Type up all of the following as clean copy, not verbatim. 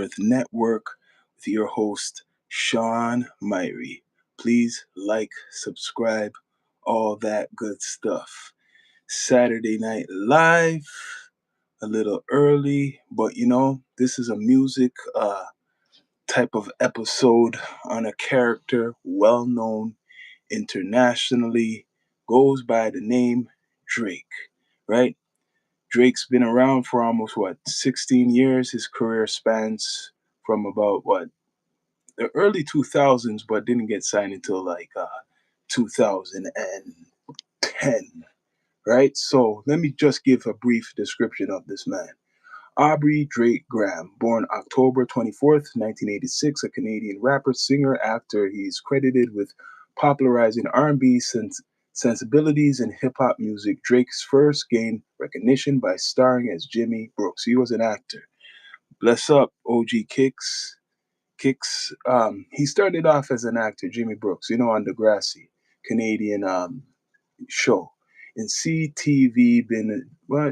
Earth Network with your host, Sean Myrie. Please like, subscribe, all that good stuff. Saturday Night Live, a little early, but this is a music type of episode on a character well known internationally, goes by the name Drake, right? Drake's been around for almost 16 years. His career spans from about the early 2000s, but didn't get signed until 2010, right? So let me just give a brief description of this man. Aubrey Drake Graham, born October 24th, 1986, a Canadian rapper, singer, actor. He's credited with popularizing R&B sensibilities in hip-hop music. Drake's first gained recognition by starring as Jimmy Brooks. He was an actor. Bless up, OG Kicks. He started off as an actor, Jimmy Brooks, on Degrassi, Canadian show. In CTV, been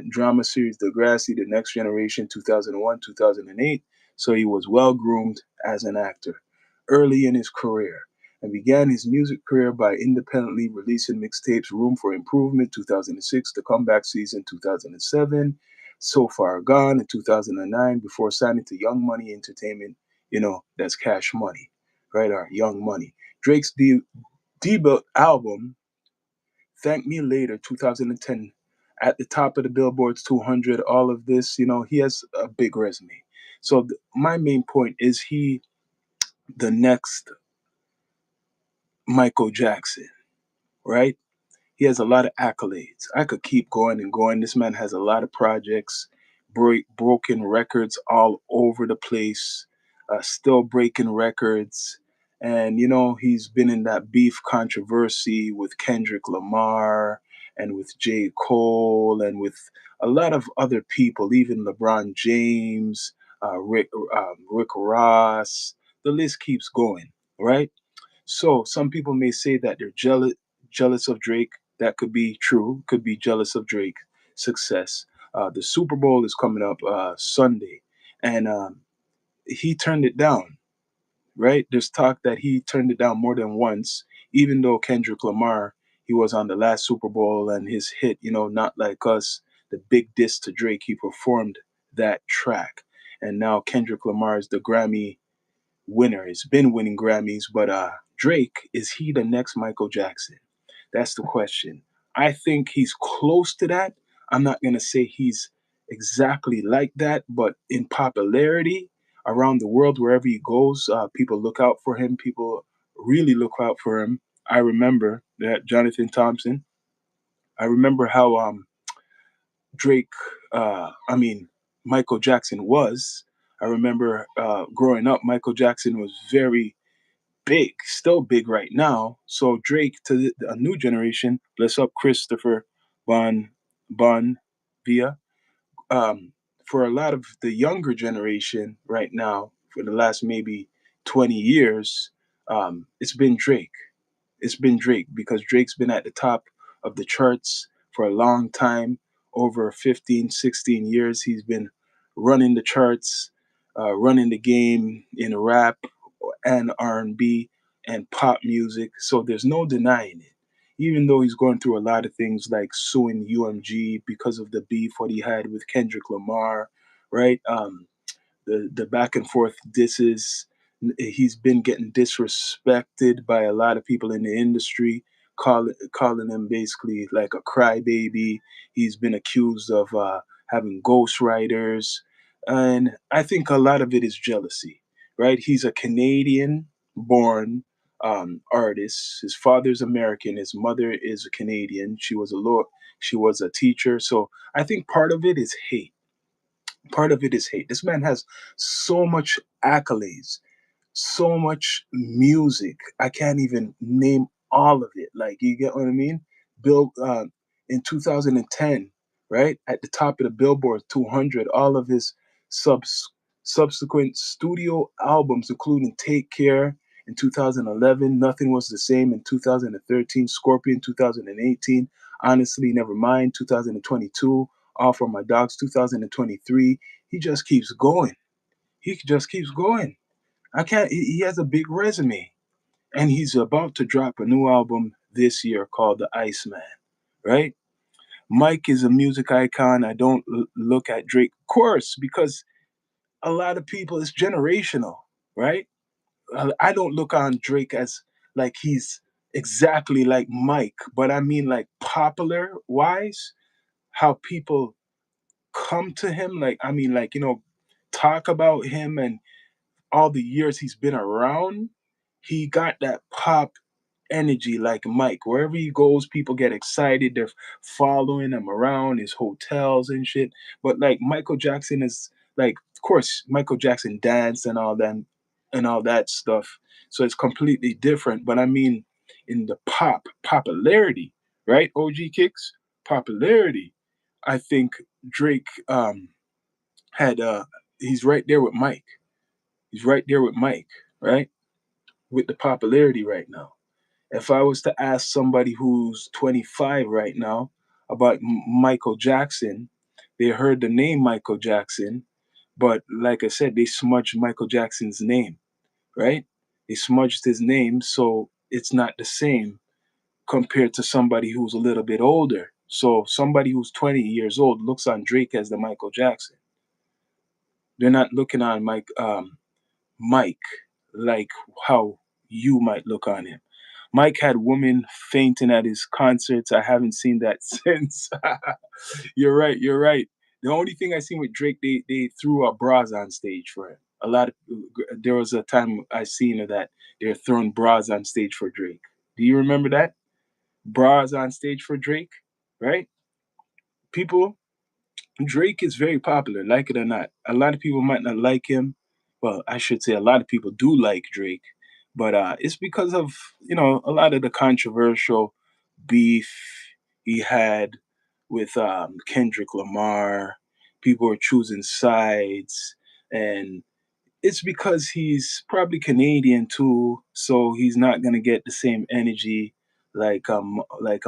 drama series Degrassi, The Next Generation, 2001, 2008. So he was well groomed as an actor early in his career and began his music career by independently releasing mixtapes Room for Improvement, 2006, The Comeback Season, 2007, So Far Gone in 2009, before signing to Young Money Entertainment. That's Cash Money, right? Or Young Money. Drake's debut album, Thank Me Later, 2010, at the top of the Billboard's 200, all of this, he has a big resume. So my main point is he the next Michael Jackson, right? He has a lot of accolades. I could keep going and going. This man has a lot of projects, broken records all over the place, still breaking records. And, he's been in that beef controversy with Kendrick Lamar and with J. Cole and with a lot of other people, even LeBron James, Rick Ross. The list keeps going, right? So some people may say that they're jealous of Drake. That could be true. Could be jealous of Drake's success. The Super Bowl is coming up Sunday, and he turned it down. Right? There's talk that he turned it down more than once, even though Kendrick Lamar, he was on the last Super Bowl and his hit, Not Like Us, the big diss to Drake, he performed that track. And now Kendrick Lamar is the Grammy winner. He's been winning Grammys, but Drake, is he the next Michael Jackson? That's the question. I think he's close to that. I'm not going to say he's exactly like that, but in popularity around the world, wherever he goes, people look out for him. People really look out for him. I remember that Jonathan Thompson. I remember how Drake, Michael Jackson was. I remember growing up, Michael Jackson was very big, still big right now. So Drake to a new generation, bless up Christopher Bon Via. For a lot of the younger generation right now, for the last maybe 20 years, it's been Drake. It's been Drake because Drake's been at the top of the charts for a long time. Over 15, 16 years, he's been running the charts, running the game in rap and R&B and pop music. So there's no denying it. Even though he's going through a lot of things like suing UMG because of the beef what he had with Kendrick Lamar, right? The back and forth disses. He's been getting disrespected by a lot of people in the industry, calling him basically like a crybaby. He's been accused of having ghostwriters, and I think a lot of it is jealousy, right? He's a Canadian-born artist. His father's American. His mother is a Canadian. She was a law. She was a teacher. So I think part of it is hate. Part of it is hate. This man has so much accolades, so much music. I can't even name all of it. Like, you get what I mean? Bill in 2010, right at the top of the Billboard 200, all of his subsequent studio albums, including Take Care in 2011, Nothing Was the Same in 2013, Scorpion 2018, Honestly Nevermind 2022, All for My Dogs 2023. He just keeps going. He just keeps going. I can't. He has a big resume, and he's about to drop a new album this year called The Iceman. Right? Mike is a music icon. I don't look at Drake, of course, because a lot of people it's generational, right? I don't look on Drake as like he's exactly like Mike, but I mean like popular wise, how people come to him. Like I mean, like talk about him and all the years he's been around. He got that pop energy like Mike. Wherever he goes, people get excited. They're following him around his hotels and shit. But like Michael Jackson is like, of course, Michael Jackson danced and all that stuff. So it's completely different. But I mean, in the popularity, right? OG Kicks popularity. I think Drake had he's right there with Mike. He's right there with Mike, right? With the popularity right now. If I was to ask somebody who's 25 right now about Michael Jackson, they heard the name Michael Jackson, but like I said, they smudged Michael Jackson's name, right? They smudged his name, so it's not the same compared to somebody who's a little bit older. So somebody who's 20 years old looks on Drake as the Michael Jackson. They're not looking on Mike like how you might look on him. Mike had women fainting at his concerts. I haven't seen that since. You're right. You're right. The only thing I seen with Drake, they threw bras on stage for him. A lot of there was a time I seen that they're throwing bras on stage for Drake. Do you remember that? Bras on stage for Drake, right? People, Drake is very popular, like it or not. A lot of people might not like him. Well, I should say a lot of people do like Drake, but it's because of a lot of the controversial beef he had with Kendrick Lamar. People are choosing sides, and it's because he's probably Canadian too, so he's not gonna get the same energy like a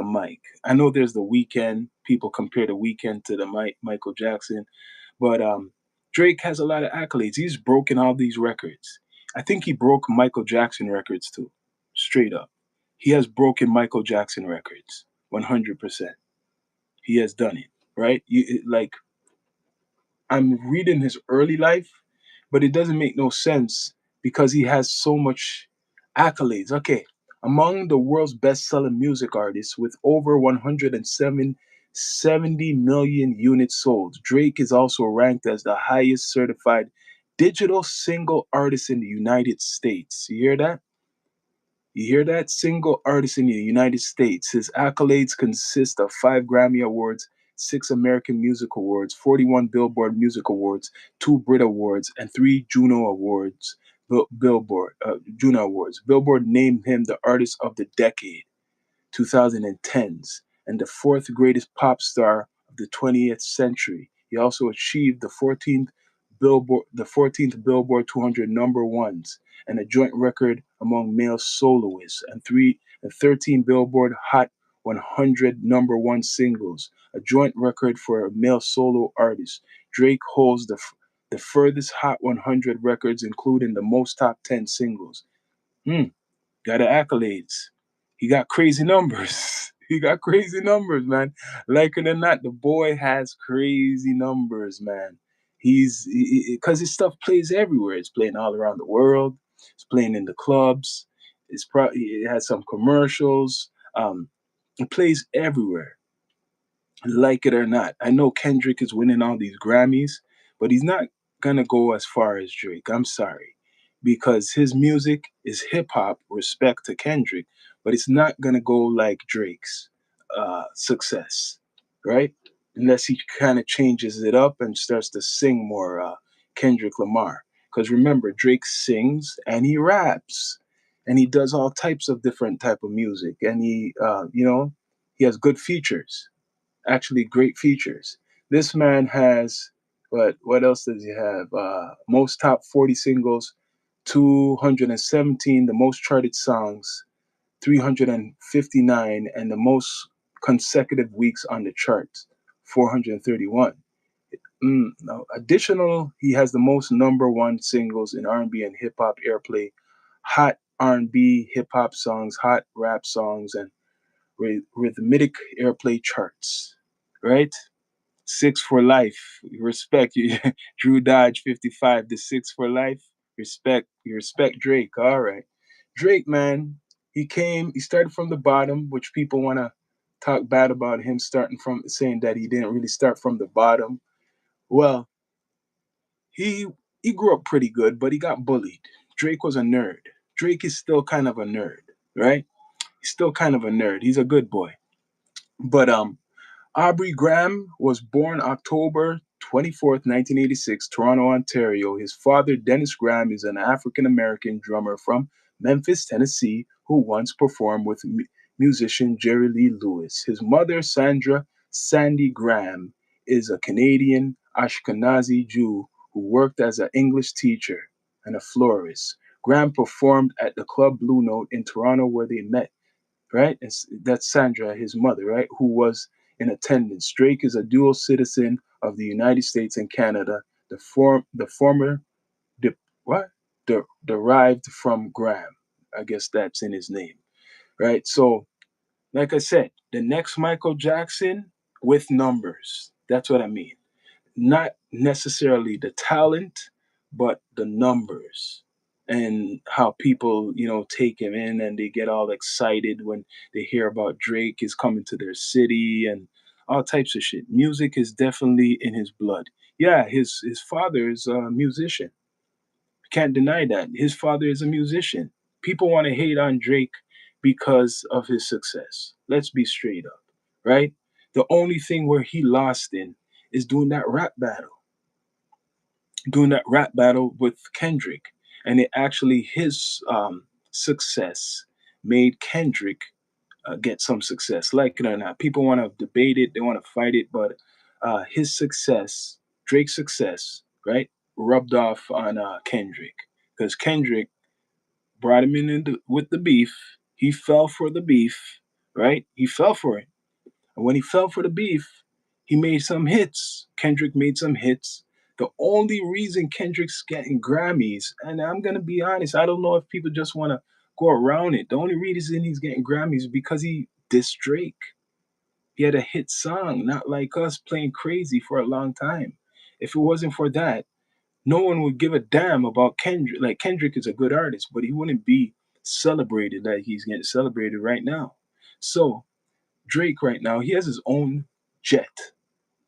Mike. I know there's the weekend. People compare the weekend to the Michael Jackson, but Drake has a lot of accolades. He's broken all these records. I think he broke Michael Jackson records too, straight up. He has broken Michael Jackson records, 100%. He has done it, right? Like I'm reading his early life, but it doesn't make no sense because he has so much accolades. Okay, among the world's best-selling music artists with over 170 million units sold, Drake is also ranked as the highest certified digital single artist in the United States. You hear that? You hear that? Single artist in the United States. His accolades consist of 5 Grammy Awards, 6 American Music Awards, 41 Billboard Music Awards, 2 Brit Awards, and 3 Juno Awards. Billboard Juno Awards. Billboard named him the Artist of the Decade. 2010s, and the fourth greatest pop star of the 20th century. He also achieved the 14th Billboard 200 number ones and a joint record among male soloists and 13 Billboard Hot 100 number one singles, a joint record for a male solo artist. Drake holds the furthest Hot 100 records, including the most top 10 singles. Hmm. Got the accolades. He got crazy numbers. He got crazy numbers, man. Like it or not, the boy has crazy numbers, man. He's because his stuff plays everywhere. It's playing all around the world. It's playing in the clubs. It has some commercials. It plays everywhere, like it or not. I know Kendrick is winning all these Grammys, but he's not gonna go as far as Drake. I'm sorry. Because his music is hip hop, respect to Kendrick, but it's not gonna go like Drake's success, right? Unless he kind of changes it up and starts to sing more Kendrick Lamar. Because remember, Drake sings and he raps and he does all types of different type of music, and he has good features, actually great features. This man has what else does he have? Most top 40 singles, 217, the most charted songs, 359, and the most consecutive weeks on the charts, 431. No. Additional, he has the most number one singles in R&B and hip hop airplay, hot R&B, hip hop songs, hot rap songs, and rhythmic airplay charts. Right? Six for life. Respect you, Drew Dodge 55. The six for life. Respect. You respect Drake. All right. Drake, man, he came. He started from the bottom, which people want to talk bad about him starting from saying that he didn't really start from the bottom. Well, he he grew up pretty good, but he got bullied. Drake was a nerd. Drake is still kind of a nerd, right? He's still kind of a nerd. He's a good boy. But Aubrey Graham was born October 24th, 1986, Toronto, Ontario. His father, Dennis Graham, is an African American drummer from Memphis, Tennessee, who once performed with musician Jerry Lee Lewis. His mother, Sandra Sandy Graham, is a Canadian Ashkenazi Jew who worked as an English teacher and a florist. Graham performed at the Club Blue Note in Toronto where they met, right? That's Sandra, his mother, right? Who was in attendance. Drake is a dual citizen of the United States and Canada. The former de, what derived from Graham. I guess that's in his name, right? So, like I said, the next Michael Jackson with numbers. That's what I mean, not necessarily the talent, but the numbers and how people, take him in and they get all excited when they hear about Drake is coming to their city and all types of shit. Music is definitely in his blood. Yeah, his father is a musician. Can't deny that. His father is a musician. People want to hate on Drake because of his success. Let's be straight up, right? The only thing where he lost in is doing that rap battle with Kendrick. And it actually, his success made Kendrick get some success. Like it or not, people want to debate it, they want to fight it, but his success, Drake's success, right, rubbed off on Kendrick because Kendrick brought him with the beef. He fell for the beef, right? He fell for it. And when he fell for the beef, he made some hits. Kendrick made some hits. The only reason Kendrick's getting Grammys, and I'm gonna be honest, I don't know if people just want to go around it. The only reason he's getting Grammys is because he dissed Drake. He had a hit song, not like us playing crazy for a long time. If it wasn't for that, no one would give a damn about Kendrick. Like Kendrick is a good artist, but he wouldn't be celebrated like he's getting celebrated right now. So Drake right now, he has his own jet.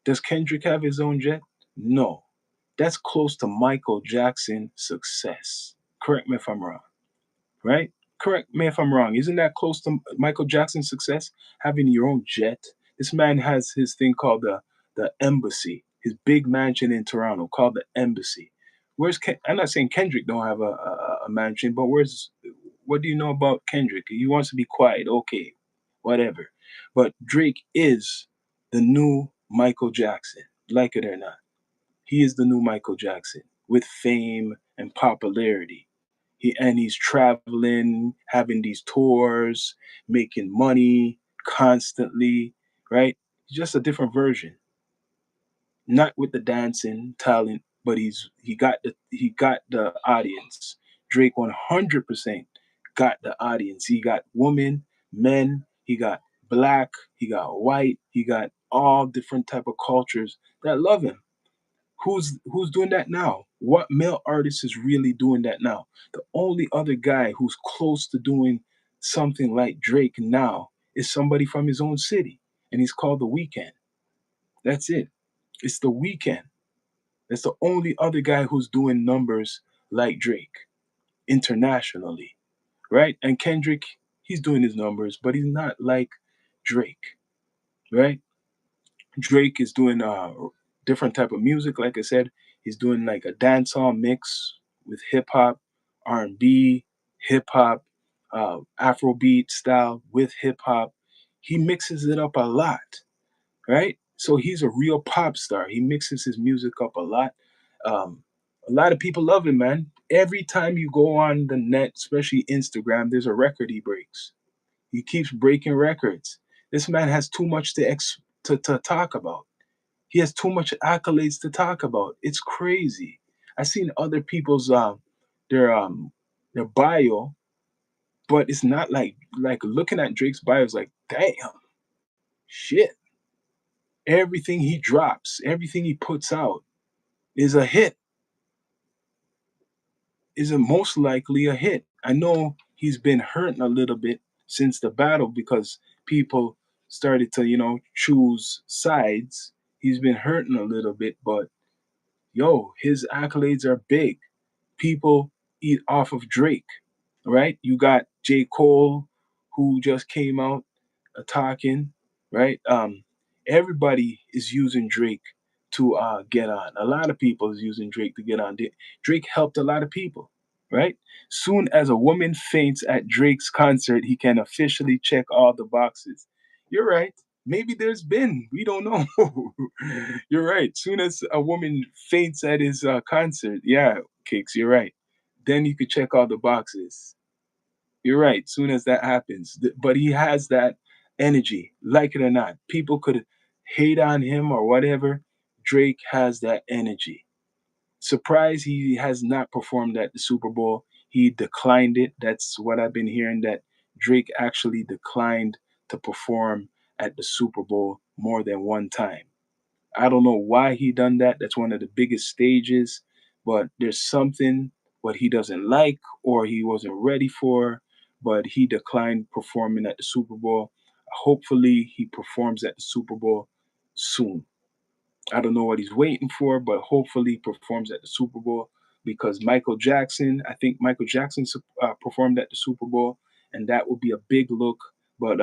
Does Kendrick have his own jet? No. That's close to Michael Jackson success. Correct me if I'm wrong, right? Correct me if I'm wrong. Isn't that close to Michael Jackson's success? Having your own jet. This man has his thing called the Embassy, his big mansion in Toronto called the Embassy. I'm not saying Kendrick don't have a mansion, but what do you know about Kendrick? He wants to be quiet. Okay, whatever. But Drake is the new Michael Jackson, like it or not. He is the new Michael Jackson with fame and popularity. He's traveling, having these tours, making money constantly, right? He's just a different version. Not with the dancing talent, but he got the audience. Drake 100% got the audience. He got women, men, he got black, he got white, he got all different type of cultures that love him. Who's doing that now? What male artist is really doing that now? The only other guy who's close to doing something like Drake now is somebody from his own city, and he's called The Weeknd. That's it. It's The Weeknd. That's the only other guy who's doing numbers like Drake internationally, right? And Kendrick, he's doing his numbers, but he's not like Drake, right? Drake is doing different type of music. Like I said, he's doing like a dancehall mix with hip hop, R&B, hip hop, Afrobeat style with hip hop. He mixes it up a lot, right? So he's a real pop star. He mixes his music up a lot. A lot of people love him, man. Every time you go on the net, especially Instagram, there's a record he breaks. He keeps breaking records. This man has too much to talk about. He has too much accolades to talk about. It's crazy. I seen other people's their um their bio, but it's not like looking at Drake's bio is like, damn, shit. Everything he drops, everything he puts out is a hit, is a most likely a hit. I know he's been hurting a little bit since the battle because people started to, choose sides. He's been hurting a little bit, but yo, his accolades are big. People eat off of Drake, right? You got J. Cole, who just came out talking, right? Everybody is using Drake to get on. A lot of people is using Drake to get on. Drake helped a lot of people, right? Soon as a woman faints at Drake's concert, he can officially check all the boxes. You're right. Maybe there's been. We don't know. You're right. Soon as a woman faints at his concert, yeah, Kicks, you're right. Then you could check all the boxes. You're right. Soon as that happens, but he has that energy, like it or not. People could hate on him or whatever. Drake has that energy. Surprised he has not performed at the Super Bowl. He declined it. That's what I've been hearing, that Drake actually declined to perform at the Super Bowl more than one time. I don't know why he done that. That's one of the biggest stages, but there's something what he doesn't like or he wasn't ready for, but he declined performing at the Super Bowl. Hopefully he performs at the Super Bowl soon. I don't know what he's waiting for, but hopefully he performs at the Super Bowl because I think Michael Jackson performed at the Super Bowl, and that would be a big look. But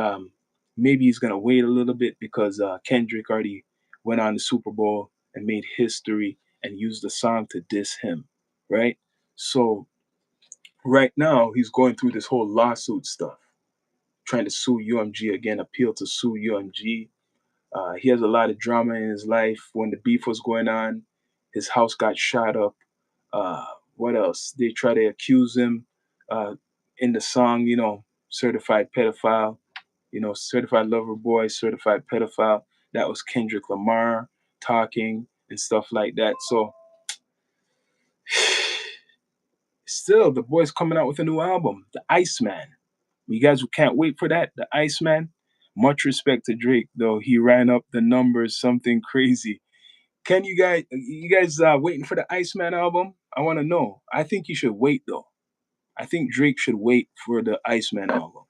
maybe he's gonna wait a little bit because Kendrick already went on the Super Bowl and made history and used the song to diss him, right? So right now he's going through this whole lawsuit stuff, trying to sue UMG again, appeal to sue UMG. He has a lot of drama in his life. When the beef was going on, his house got shot up. Uh, what else? They try to accuse him uh, in the song, certified pedophile, certified lover boy, certified pedophile. That was Kendrick Lamar talking and stuff like that. So still, the boy's coming out with a new album, The Iceman. You guys who can't wait for that, The Iceman. Much respect to Drake, though he ran up the numbers, something crazy. Can you guys waiting for the Iceman album? I want to know. I think you should wait though. I think Drake should wait for the Iceman album.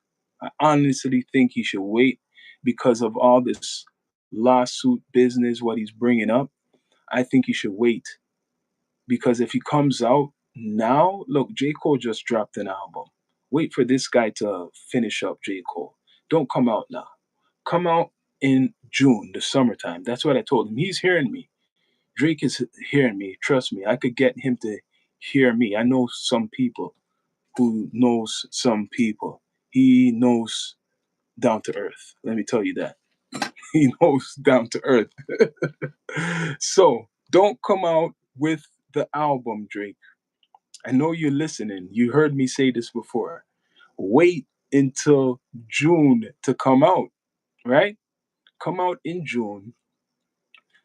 I honestly think he should wait because of all this lawsuit business, what he's bringing up. I think he should wait because if he comes out now, look, J. Cole just dropped an album. Wait for this guy to finish up J. Cole. Don't come out now. Come out in June, the summertime. That's what I told him. He's hearing me. Drake is hearing me. Trust me. I could get him to hear me. I know some people who knows some people. He knows down to earth. Let me tell you that. He knows down to earth. So don't come out with the album, Drake. I know you're listening. You heard me say this before. Wait until June to come out, right? Come out in June,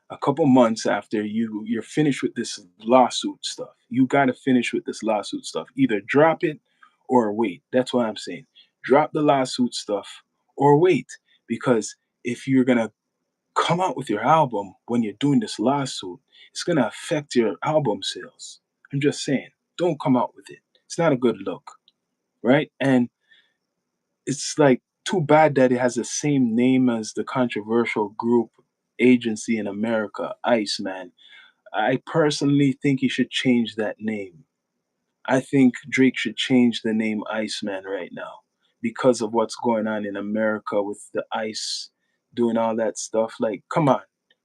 a couple months after you're finished with this lawsuit stuff. You got to finish with this lawsuit stuff. Either drop it or wait. That's what I'm saying. Drop the lawsuit stuff or wait, because if you're going to come out with your album when you're doing this lawsuit, it's going to affect your album sales. I'm just saying, don't come out with it. It's not a good look, right? And it's like too bad that it has the same name as the controversial group agency in America, Iceman. I personally think he should change that name. I think Drake should change the name Iceman right now because of what's going on in America with the ice doing all that stuff. Like, come on,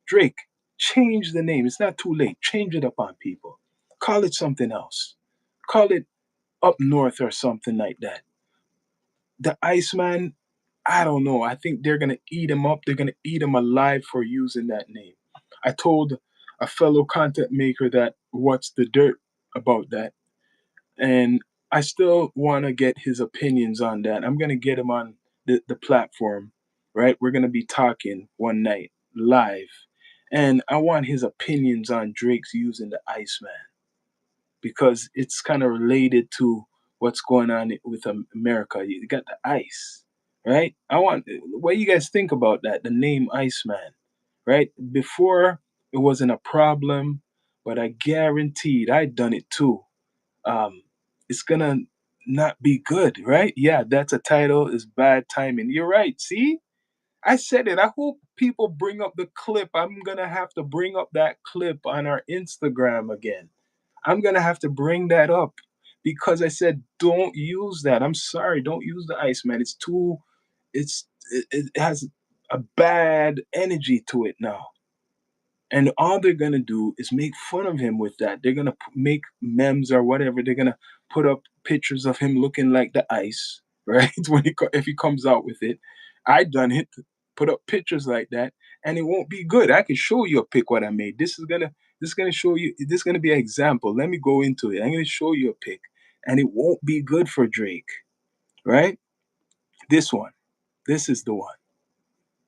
Drake, change the name. It's not too late. Change it up on people. Call it something else. Call it Up North or something like that. The Iceman, I don't know. I think they're gonna eat him up. They're gonna eat him alive for using that name. I told a fellow content maker that what's the dirt about that, and I still want to get his opinions on that. I'm gonna get him on the platform, right? We're gonna be talking one night live, And I want his opinions on Drake's using the Iceman because it's kind of related to what's going on with America. You got the ice, right? I want what you guys think about that, the name Iceman, right? Before it wasn't a problem, but I guaranteed I'd done it too. Um, it's gonna not be good, right? Yeah, that's a title, is bad timing. You're right. See? I said it. I hope people bring up the clip. I'm gonna have to bring up that clip on our Instagram again. I'm gonna have to bring that up because I said don't use that. I'm sorry, don't use the Iceman. It's too. It has a bad energy to it now. And all they're gonna do is make fun of him with that. They're gonna make memes or whatever. They're gonna put up pictures of him looking like the ice, right? If he comes out with it, I done it. Put up pictures like that, and it won't be good. I can show you a pic what I made. This is gonna show you. This is gonna be an example. Let me go into it. I'm gonna show you a pic, and it won't be good for Drake, right? This one. This is the one.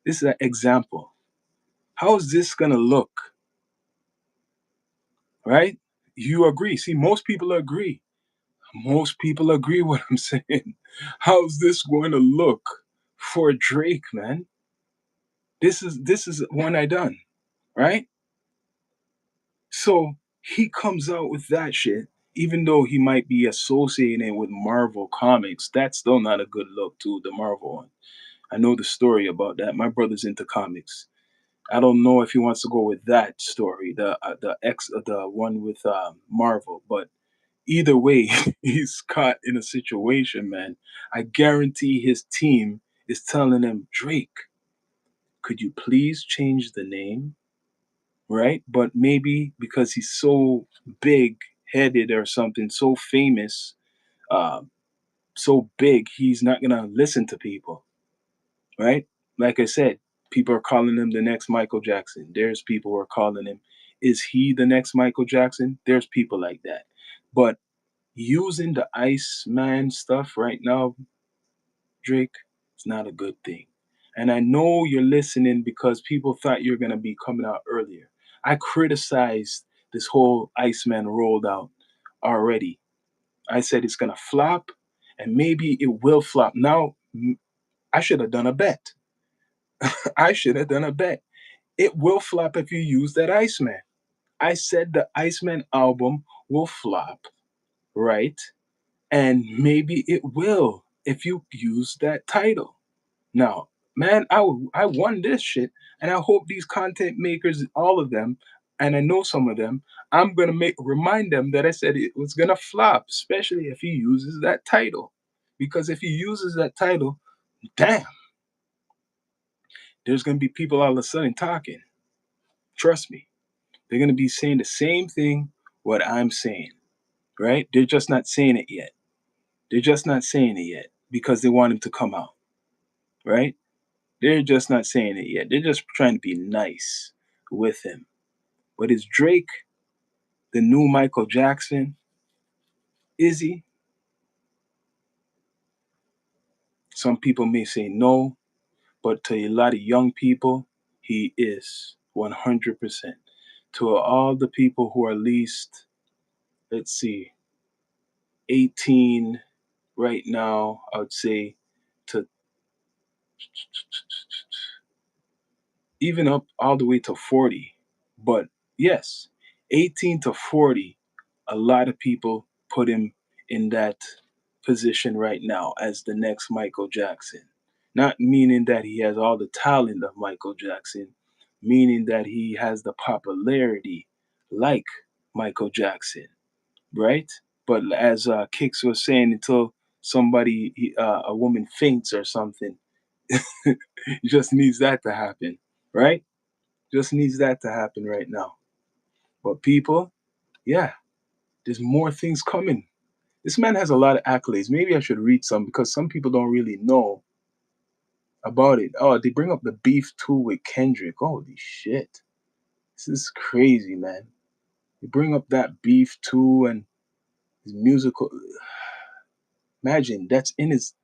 This is an example. How is this gonna look, right? You agree. See, most people agree. Most people agree what I'm saying. How's this going to look for Drake, man? This is one I done, right? So he comes out with that shit, even though he might be associating with Marvel Comics. That's still not a good look to the Marvel one. I know the story about that. My brother's into comics. I don't know if he wants to go with that story, the one with Marvel, but either way, he's caught in a situation, man. I guarantee his team is telling him, Drake, could you please change the name? Right? But maybe because he's so big headed or something, so famous, uh, so big, he's not going to listen to people. Right? Like I said, people are calling him the next Michael Jackson. There's people who are calling him, is he the next Michael Jackson? There's people like that. But using the Iceman stuff right now, Drake, it's not a good thing. And I know you're listening because people thought you're gonna be coming out earlier. I criticized this whole Iceman rolled out already. I said it's gonna flop, and maybe it will flop. Now, I should have done a bet. I should have done a bet. It will flop if you use that Iceman. I said the Iceman album will flop, right? And maybe it will if you use that title. Now, man, I won this shit, and I hope these content makers, all of them, and I know some of them, I'm gonna make remind them that I said it was gonna flop, especially if he uses that title. Because if he uses that title, damn, there's gonna be people all of a sudden talking. Trust me, they're gonna be saying the same thing what I'm saying, right? They're just not saying it yet. They're just not saying it yet because they want him to come out, right? They're just not saying it yet. They're just trying to be nice with him. But is Drake the new Michael Jackson? Is he? Some people may say no, but to a lot of young people, he is 100%. To all the people who are at least, let's see, 18 right now, I would say to even up all the way to 40. But yes, 18 to 40, a lot of people put him in that position right now as the next Michael Jackson. Not meaning that he has all the talent of Michael Jackson, meaning that he has the popularity like Michael Jackson, right? But as Kix was saying, until a woman faints or something, it just needs that to happen, right? Just needs that to happen right now. But people, yeah, there's more things coming. This man has a lot of accolades. Maybe I should read some because some people don't really know about it. Oh, they bring up the beef too with Kendrick. Holy shit. This is crazy, man. They bring up that beef too and his musical. Imagine that's in his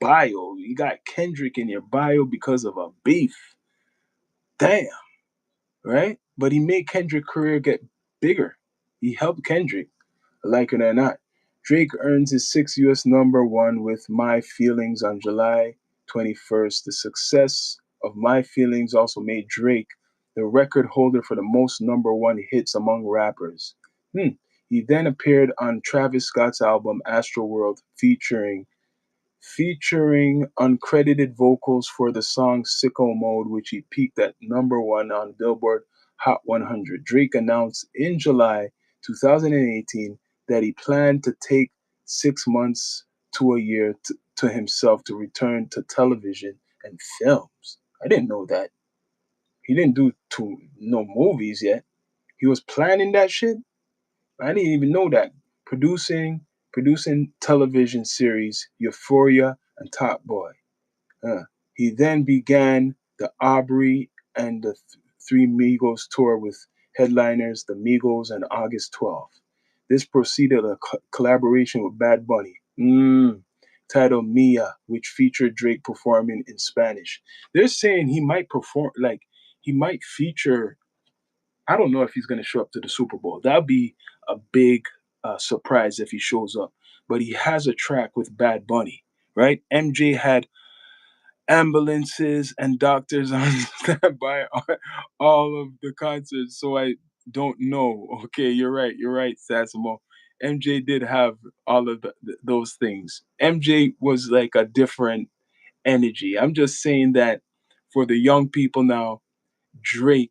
bio. You got Kendrick in your bio because of a beef. Damn. right? But he made Kendrick's career get bigger. He helped Kendrick, like it or not. Drake earns his sixth US number one with My Feelings on July 21st. The success of My Feelings also made Drake the record holder for the most number one hits among rappers. He then appeared on Travis Scott's album Astroworld featuring uncredited vocals for the song Sicko Mode, which he peaked at number one on Billboard Hot 100. Drake announced in July 2018 that he planned to take 6 months to a year to himself to return to television and films. I didn't know that. He didn't do no movies yet. He was planning that shit. I didn't even know that. Producing television series Euphoria and Top Boy. Uh, he then began the Aubrey and the Three Migos tour with headliners The Migos and August 12th. This preceded a collaboration with Bad Bunny, titled Mia, which featured Drake performing in Spanish. They're saying he might perform, like, he might feature. I don't know if he's going to show up to the Super Bowl. That'll be a big surprise if he shows up. But he has a track with Bad Bunny, right? MJ had ambulances and doctors on standby all of the concerts. So I don't know. Okay, you're right. You're right, Sassimo. MJ did have all of those things. MJ was like a different energy. I'm just saying that for the young people now, Drake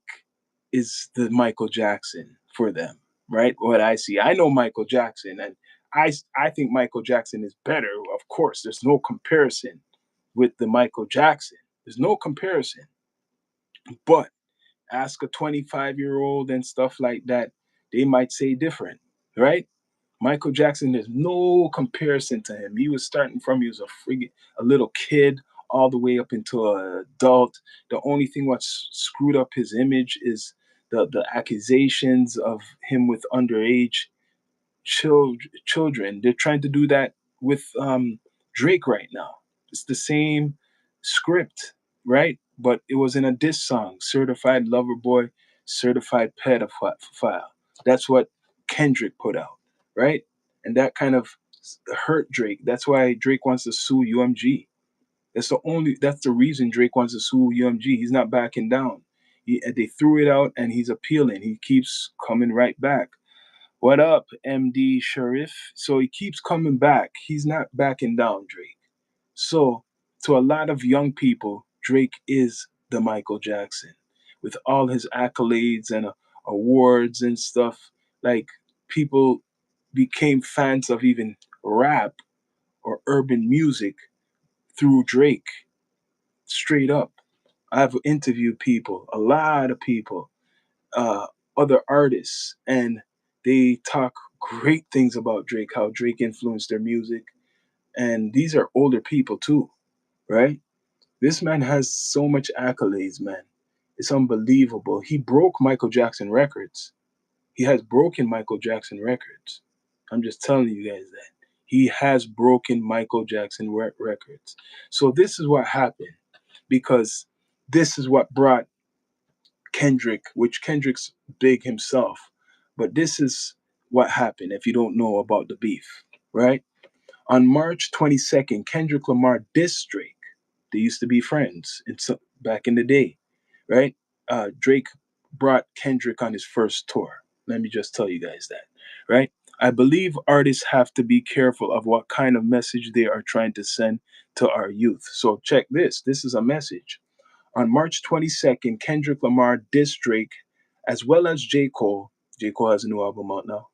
is the Michael Jackson for them, right? What I see, I know Michael Jackson, and I think Michael Jackson is better. Of course, there's no comparison with the Michael Jackson. There's no comparison. But ask a 25-year-old and stuff like that, they might say different, right? Michael Jackson, there's no comparison to him. He was starting from he was a little kid all the way up into an adult. The only thing what screwed up his image is the accusations of him with underage children. They're trying to do that with Drake right now. It's the same script, right? But it was in a diss song, Certified Lover Boy, Certified Pedophile. That's what Kendrick put out, right? And that kind of hurt Drake. That's why Drake wants to sue UMG. That's the reason Drake wants to sue UMG. He's not backing down. They threw it out and he's appealing. He keeps coming right back. What up, MD Sharif? So he keeps coming back. He's not backing down, Drake. So, to a lot of young people, Drake is the Michael Jackson with all his accolades and awards and stuff. Like, people became fans of even rap or urban music through Drake, straight up. I've interviewed people, a lot of people, uh, other artists, and they talk great things about Drake, how Drake influenced their music. And these are older people too, right? This man has so much accolades, man. It's unbelievable. He broke Michael Jackson records. He has broken Michael Jackson records. I'm just telling you guys that. He has broken Michael Jackson records. So this is what happened because this is what brought Kendrick, which Kendrick's big himself. But this is what happened if you don't know about the beef, right? On March 22nd, Kendrick Lamar dissed Drake. They used to be friends back in the day, right? Drake brought Kendrick on his first tour. Let me just tell you guys that, right? I believe artists have to be careful of what kind of message they are trying to send to our youth. So check this. This is a message. On March 22nd, Kendrick Lamar dissed Drake as well as J. Cole. J. Cole has a new album out now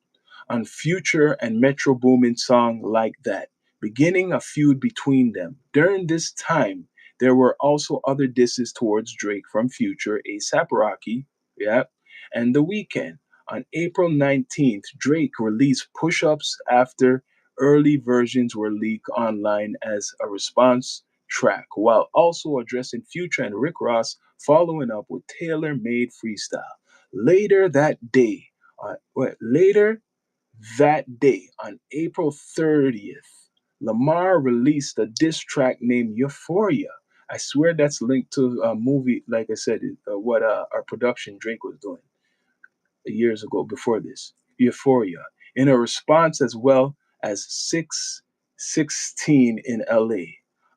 on Future and Metro Boomin song Like That, beginning a feud between them. During this time, there were also other disses towards Drake from Future, A$AP Rocky, yeah, and The Weeknd. On April 19th, Drake released Push Ups after early versions were leaked online as a response track, while also addressing Future and Rick Ross, following up with Tailor Made Freestyle. Later that day, later that day, on April 30th, Lamar released a diss track named Euphoria I swear that's linked to a movie. Like I said, what our production Drake was doing years ago before this, Euphoria, in a response as well as 616 in LA.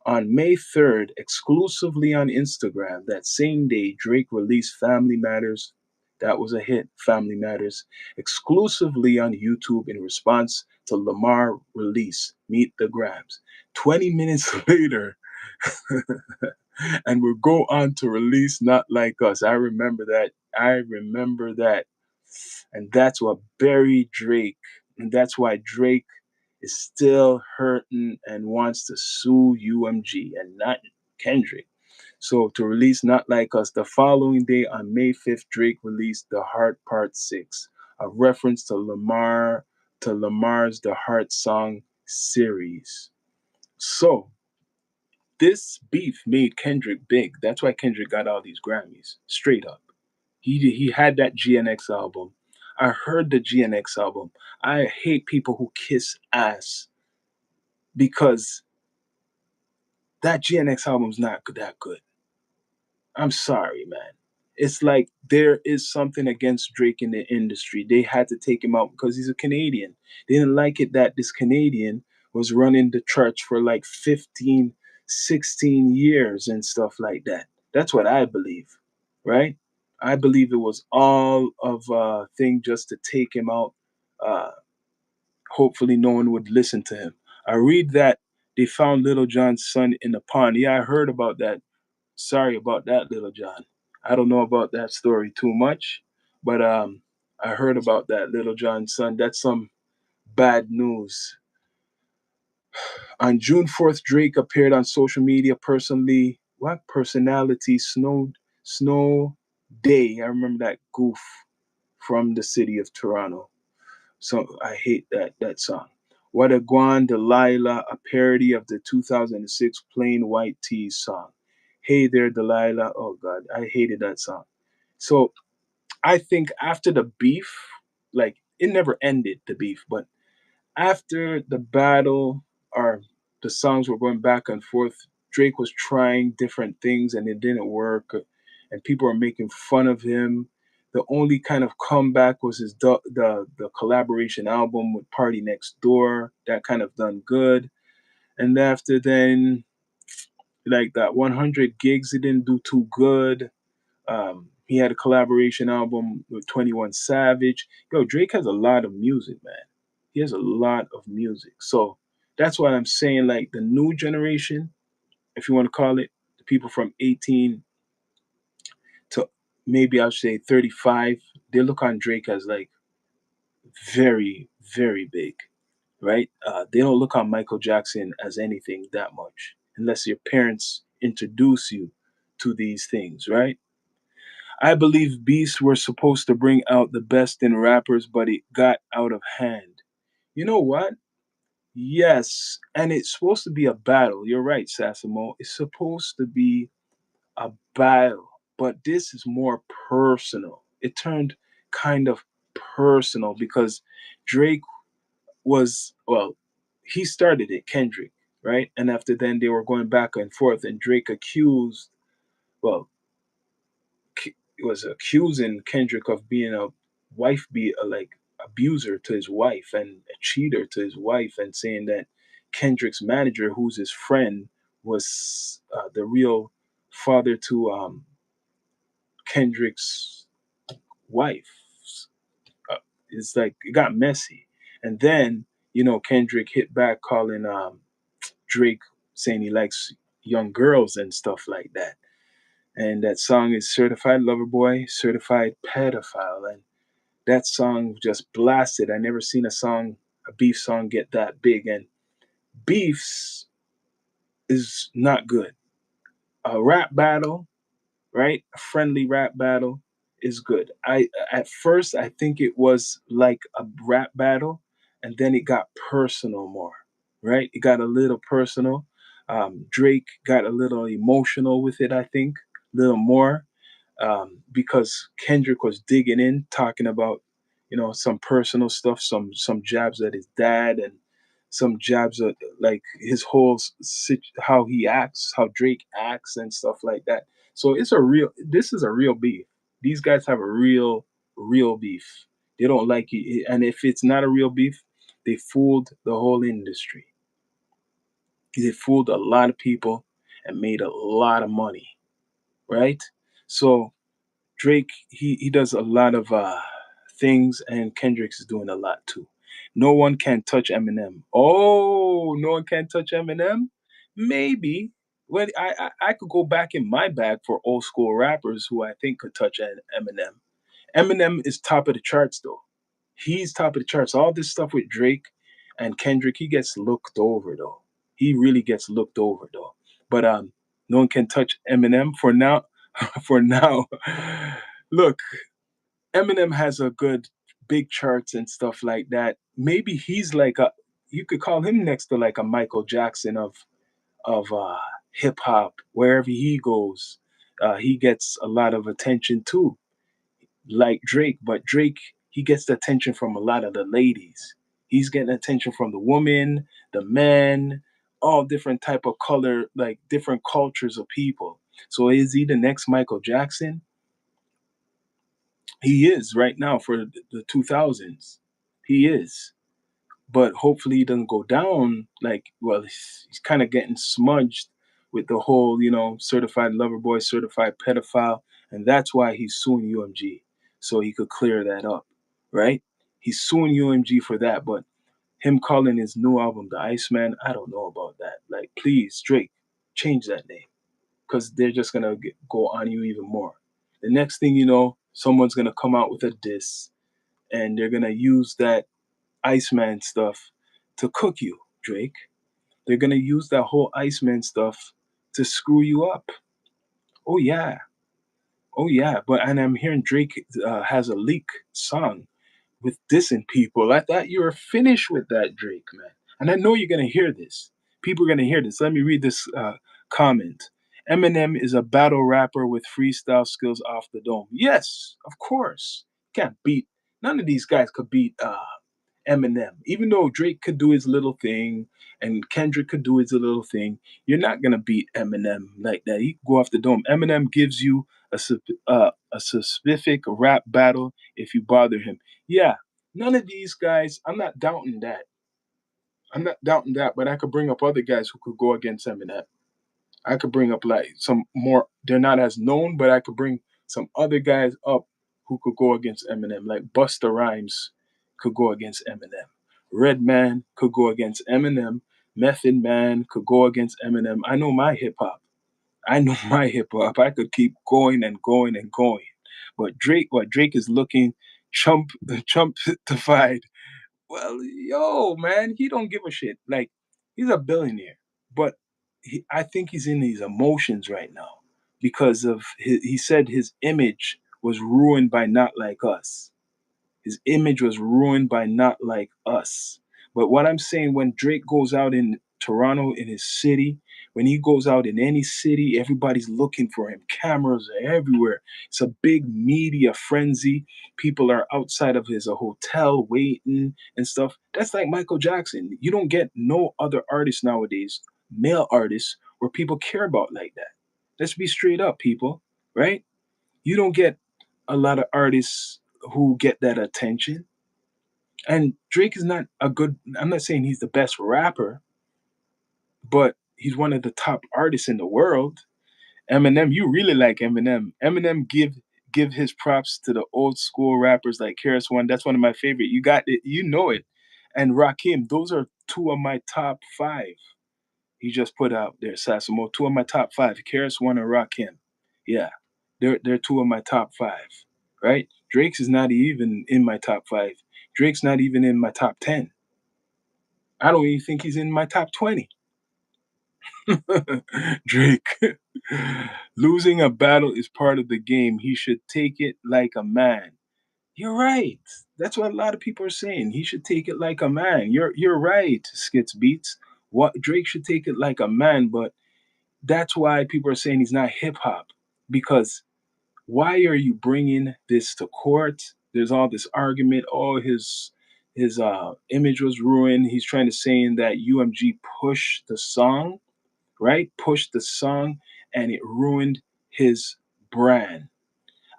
On May 3rd, exclusively on Instagram, that same day, Drake released Family Matters. That was a hit, Family Matters, exclusively on YouTube in response to Lamar release, Meet the Grams. 20 minutes later, and will go on to release Not Like Us. I remember that. I remember that. And that's what buried Drake. And that's why Drake is still hurting and wants to sue UMG and not Kendrick. So to release Not Like Us the following day on May 5th, Drake released The Heart Part 6, a reference to Lamar's The Heart song series. So this beef made Kendrick big. That's why Kendrick got all these Grammys. Straight up. He had that GNX album. I heard the GNX album. I hate people who kiss ass because that GNX album's not that good. I'm sorry, man. It's like there is something against Drake in the industry. They had to take him out because he's a Canadian. They didn't like it that this Canadian was running the church for like 15, 16 years and stuff like that. That's what I believe, right? I believe it was all of a thing just to take him out. Uh, Hopefully, no one would listen to him. I read that they found Little John's son in the pond. Yeah, I heard about that. Sorry about that, Little John. I don't know about that story too much, but I heard about that Little John's son. That's some bad news. On June 4th, Drake appeared on social media personally. What personality? Snow Day. I remember that goof from the city of Toronto. So I hate that song. What a Guan Delilah, a parody of the 2006 Plain White Tees song. Hey there, Delilah. Oh God, I hated that song. So I think after the beef, like it never ended the beef, but after the battle or the songs were going back and forth, Drake was trying different things and it didn't work, and people were making fun of him. The only kind of comeback was his the collaboration album with Party Next Door that kind of done good, and after then, like that 100 gigs, it didn't do too good. He had a collaboration album with 21 Savage. Yo, Drake has a lot of music, man. He has a lot of music. So that's why I'm saying, like, the new generation, if you want to call it, the people from 18 to maybe I'll say 35, they look on Drake as like very, very big, right? They don't look on Michael Jackson as anything that much, unless your parents introduce you to these things, right? I believe beasts were supposed to bring out the best in rappers, but it got out of hand. You know what? Yes, and it's supposed to be a battle. You're right, Sasamo. It's supposed to be a battle, but this is more personal. It turned kind of personal because Drake was, well, he started it, Kendrick, right? And after then, they were going back and forth, and Drake accused, well, was accusing Kendrick of being a wife be a like abuser to his wife and a cheater to his wife, and saying that Kendrick's manager, who's his friend, was the real father to Kendrick's wife. Uh, it's like it got messy, and then Kendrick hit back, calling Drake, saying he likes young girls and stuff like that. And that song is Certified Lover Boy, Certified Pedophile. And that song just blasted. I never seen a beef song get that big. And beefs is not good. A rap battle, right? A friendly rap battle is good. I At first I think it was like a rap battle, and then it got personal more, right? It got a little personal. Drake got a little emotional with it, I think, a little more, because Kendrick was digging in, talking about some personal stuff, some jabs at his dad, and some jabs at like his whole how he acts, how Drake acts, and stuff like that. So it's a real. This is a real beef. These guys have a real beef. They don't like it, and if it's not a real beef, they fooled the whole industry. They fooled a lot of people and made a lot of money, right? So Drake, he does a lot of things, and Kendrick's is doing a lot too. No one can touch Eminem. Oh, no one can touch Eminem. Maybe. Well, I could go back in my bag for old school rappers who I think could touch Eminem. Eminem is top of the charts though. He's top of the charts. All this stuff with Drake and Kendrick, he gets looked over though. He really gets looked over though. But no one can touch Eminem for now. For now, look, Eminem has a good big charts and stuff like that. Maybe he's like a you could call him next to like a Michael Jackson of hip hop. Wherever he goes, he gets a lot of attention too, like Drake. But Drake, he gets the attention from a lot of the ladies. He's getting attention from the woman, the men, all different type of color, like different cultures of people. So is he the next Michael Jackson? He is right now for the 2000s. He is. But hopefully he doesn't go down like, well, he's kind of getting smudged with the whole, certified lover boy, certified pedophile. And that's why he's suing UMG. So he could clear that up, right? He's suing UMG for that. But him calling his new album The Iceman, I don't know about that. Like, please, Drake, change that name because they're just gonna go on you even more. The next thing you know, someone's gonna come out with a diss, and they're gonna use that Iceman stuff to cook you, Drake. They're gonna use that whole Iceman stuff to screw you up. Oh yeah, oh yeah. But and I'm hearing Drake has a leak song with dissing people. I thought you were finished with that, Drake, man. And I know you're gonna hear this. People are gonna hear this. Let me read this comment. Eminem is a battle rapper with freestyle skills off the dome. Yes, of course. Can't beat. None of these guys could beat Eminem. Even though Drake could do his little thing and Kendrick could do his little thing, you're not gonna beat Eminem like that. He can go off the dome. Eminem gives you a specific rap battle if you bother him. Yeah, none of these guys. I'm not doubting that. I'm not doubting that, but I could bring up other guys who could go against Eminem. I could bring up like some more. They're not as known, but I could bring some other guys up who could go against Eminem. Like Busta Rhymes could go against Eminem. Redman could go against Eminem. Method Man could go against Eminem. I know my hip hop. I know my hip hop. I could keep going and going and going. But Drake, what Drake is looking chump chumpified. Well, yo, man, he don't give a shit. Like, he's a billionaire, but I think he's in these emotions right now because of he said his image was ruined by Not Like Us. His image was ruined by Not Like Us. But what I'm saying, when Drake goes out in Toronto, in his city, when he goes out in any city, everybody's looking for him. Cameras are everywhere. It's a big media frenzy. People are outside of his hotel waiting and stuff. That's like Michael Jackson. You don't get no other artist nowadays, male artists, where people care about like that. Let's be straight up, people, right? You don't get a lot of artists who get that attention. And Drake is not a good, I'm not saying he's the best rapper, but he's one of the top artists in the world. Eminem, you really like Eminem. Eminem give his props to the old school rappers like Karis One. That's one of my favorite. You got it, you know it. And Rakim, those are two of my top five. He just put out there, Sasamo, two of my top five, Karis One and Rakim. Yeah, they're two of my top five, right? Drake's is not even in my top five. Drake's not even in my top 10. I don't even think he's in my top 20. Drake. Losing a battle is part of the game. He should take it like a man. You're right. That's what a lot of people are saying. He should take it like a man. You're right, Skits Beats. What Drake should take it like a man, but that's why people are saying he's not hip hop. Because why are you bringing this to court? There's all this argument. Oh, his his image was ruined. He's trying to saying that UMG pushed the song, right? Pushed the song and it ruined his brand.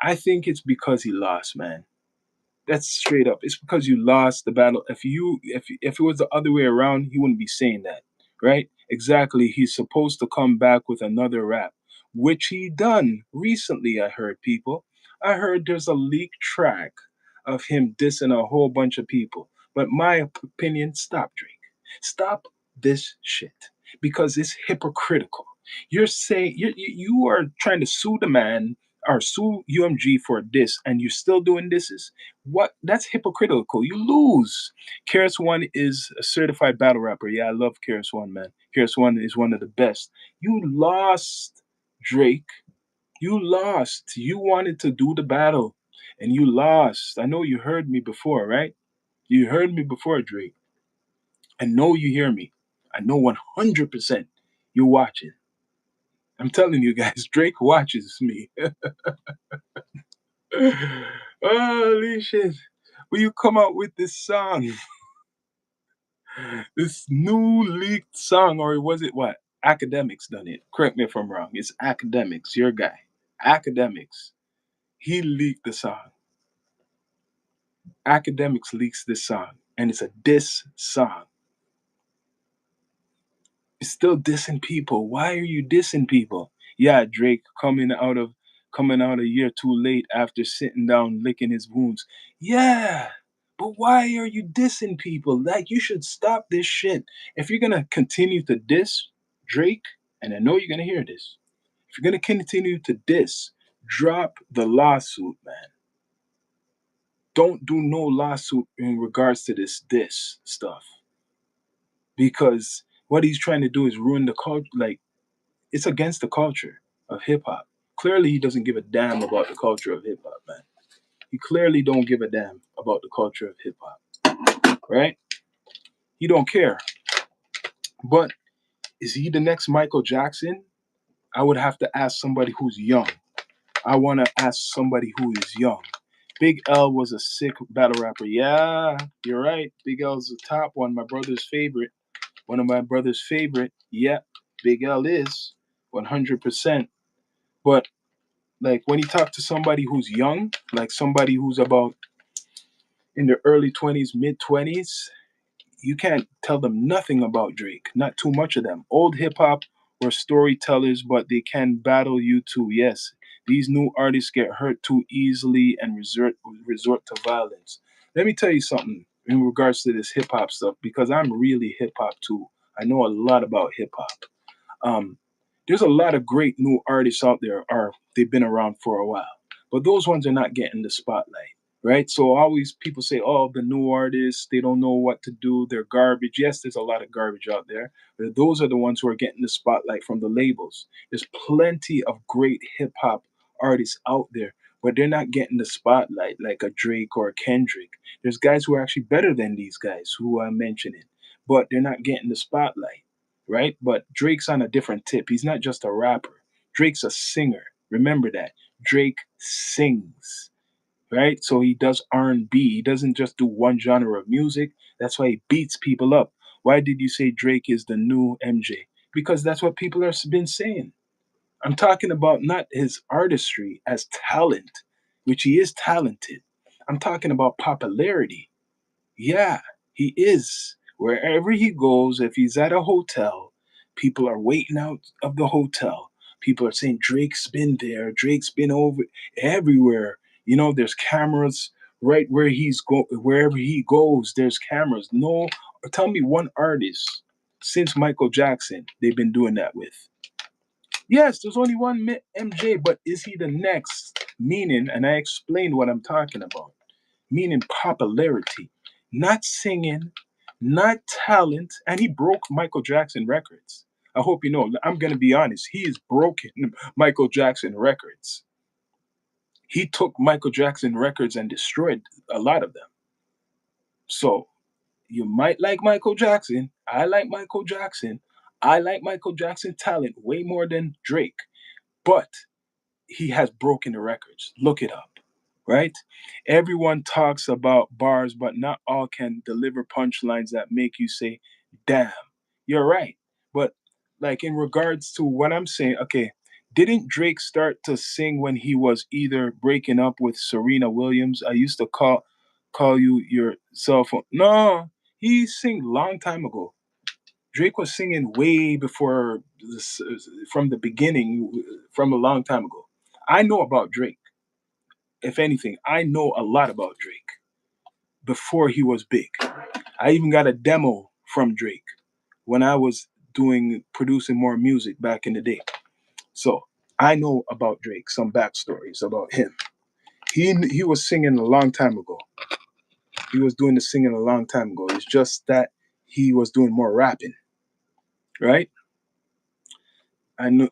I think it's because he lost, man. That's straight up. It's because you lost the battle. If it was the other way around, he wouldn't be saying that, right? Exactly. He's supposed to come back with another rap, which he done recently. I heard people. I heard there's a leaked track of him dissing a whole bunch of people. But my opinion, stop, Drake. Stop this shit because it's hypocritical. You're saying you are trying to sue the man or sue UMG for this, and you're still doing this. What? That's hypocritical. You lose. Keras One is a certified battle rapper. Yeah, I love Keras One, man. Keras One is one of the best. You lost, Drake. You lost. You wanted to do the battle, and you lost. I know you heard me before, right? You heard me before, Drake. I know you hear me. I know 100% you're watching. I'm telling you guys, Drake watches me. Holy shit. Will you come out with this song? This new leaked song, or was it what? Academics done it. Correct me if I'm wrong. It's Academics, your guy. Academics. He leaked the song. Academics leaks this song. And it's a diss song. It's still dissing people. Why are you dissing people? Yeah, Drake coming out a year too late after sitting down licking his wounds. Yeah. But why are you dissing people? Like you should stop this shit. If you're gonna continue to diss Drake, and I know you're gonna hear this, if you're gonna continue to diss, drop the lawsuit, man. Don't do no lawsuit in regards to this diss stuff. Because what he's trying to do is ruin the culture. Like it's against the culture of hip hop. Clearly, he doesn't give a damn about the culture of hip hop, man. He clearly don't give a damn about the culture of hip hop, right? He don't care. But is he the next Michael Jackson? I would have to ask somebody who's young. I want to ask somebody who is young. Big L was a sick battle rapper. Yeah, you're right. Big L's the top one, my brother's favorite. One of my brother's favorite. Yeah, Big L is 100%. But like when you talk to somebody who's young, like somebody who's about in their early 20s, mid 20s, you can't tell them nothing about Drake. Not too much of them. Old hip hop or storytellers, but they can battle you too. Yes, these new artists get hurt too easily and resort to violence. Let me tell you something in regards to this hip hop stuff because I'm really hip hop too. I know a lot about hip hop. Um, there's a lot of great new artists out there, or they've been around for a while, but those ones are not getting the spotlight, right? So always people say, "Oh, the new artists, they don't know what to do. They're garbage." Yes, there's a lot of garbage out there, but those are the ones who are getting the spotlight from the labels. There's plenty of great hip hop artists out there, but they're not getting the spotlight like a Drake or a Kendrick. There's guys who are actually better than these guys who I'm mentioning, but they're not getting the spotlight, right? But Drake's on a different tip. He's not just a rapper. Drake's a singer. Remember that. Drake sings, right? So he does R&B. He doesn't just do one genre of music. That's why he beats people up. Why did you say Drake is the new MJ? Because that's what people have been saying. I'm talking about not his artistry as talent, which he is talented. I'm talking about popularity. Yeah, he is. Wherever he goes, if he's at a hotel, people are waiting out of the hotel. People are saying Drake's been there, Drake's been over everywhere. You know, there's cameras right where wherever he goes, there's cameras. No, tell me one artist since Michael Jackson they've been doing that with. Yes, there's only one MJ, but is he the next? Meaning, and I explained what I'm talking about meaning popularity, not singing, not talent. And he broke Michael Jackson records. I hope you know, I'm going to be honest, he is broken Michael Jackson records. He took Michael Jackson records and destroyed a lot of them. So you might like Michael Jackson. I like Michael Jackson. I like Michael Jackson talent way more than Drake, but he has broken the records. Look it up. right? Everyone talks about bars, but not all can deliver punchlines that make you say, damn, you're right. But like in regards to what I'm saying, okay, didn't Drake start to sing when he was either breaking up with Serena Williams? I used to call you your cell phone. No, he sing long time ago. Drake was singing way before this, from the beginning, from a long time ago. I know about Drake. If anything, I know a lot about Drake before he was big. I even got a demo from Drake when I was doing producing more music back in the day. So I know about Drake, some backstories about him. He was singing a long time ago. He was doing the singing a long time ago. It's just that he was doing more rapping, right? I know.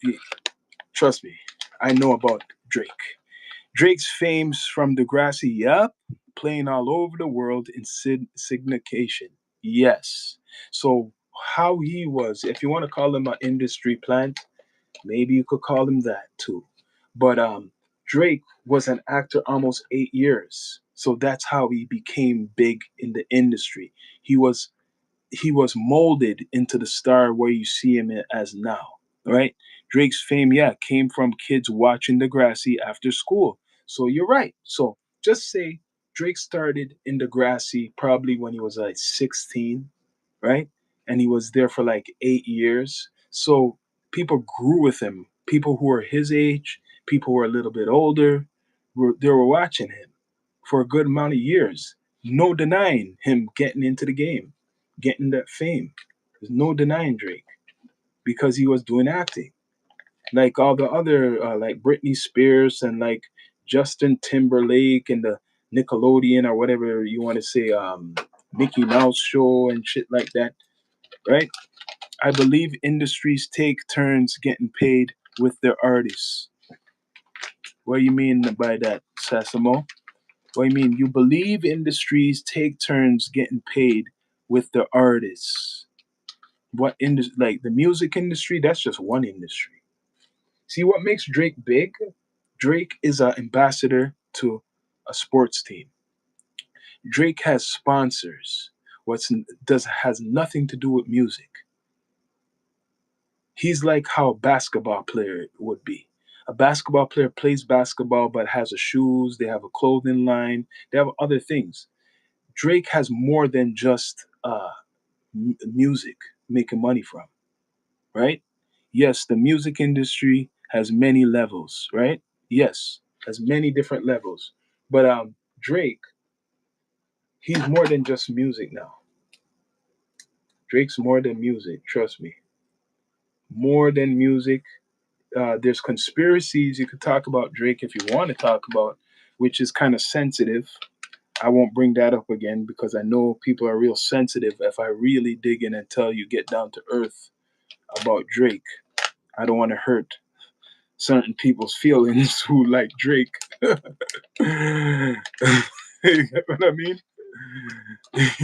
Trust me, I know about Drake. Drake's fame's from Degrassi, yup, playing all over the world in syndication. Yes. So how he was, if you want to call him an industry plant, maybe you could call him that too. But Drake was an actor almost 8 years. So that's how he became big in the industry. He was he was molded into the star where you see him as now, right? Drake's fame, yeah, came from kids watching Degrassi after school. So you're right. So just say Drake started in Degrassi probably when he was like 16, right? And he was there for like 8 years. So people grew with him. People who were his age, people who were a little bit older, they were watching him for a good amount of years. No denying him getting into the game, getting that fame. There's no denying Drake because he was doing acting. Like all the other, like Britney Spears and like Justin Timberlake and the Nickelodeon or whatever you want to say, Mickey Mouse show and shit like that, right? I believe industries take turns getting paid with their artists. What do you mean by that, Sasamo? What do you mean? You believe industries take turns getting paid with the artists. What industry? Like the music industry? That's just one industry. See what makes Drake big? Drake is an ambassador to a sports team. Drake has sponsors. What's does has nothing to do with music. He's like how a basketball player would be. A basketball player plays basketball but has a shoes, they have a clothing line, they have other things. Drake has more than just music making money from, right? Yes, the music industry has many levels, right? Yes, has many different levels. But Drake, he's more than just music now. Drake's more than music, trust me. More than music. There's conspiracies you could talk about Drake if you want to talk about, which is kind of sensitive. I won't bring that up again because I know people are real sensitive. If I really dig in and tell you get down to earth about Drake, I don't want to hurt certain people's feelings who like Drake. You get what I mean?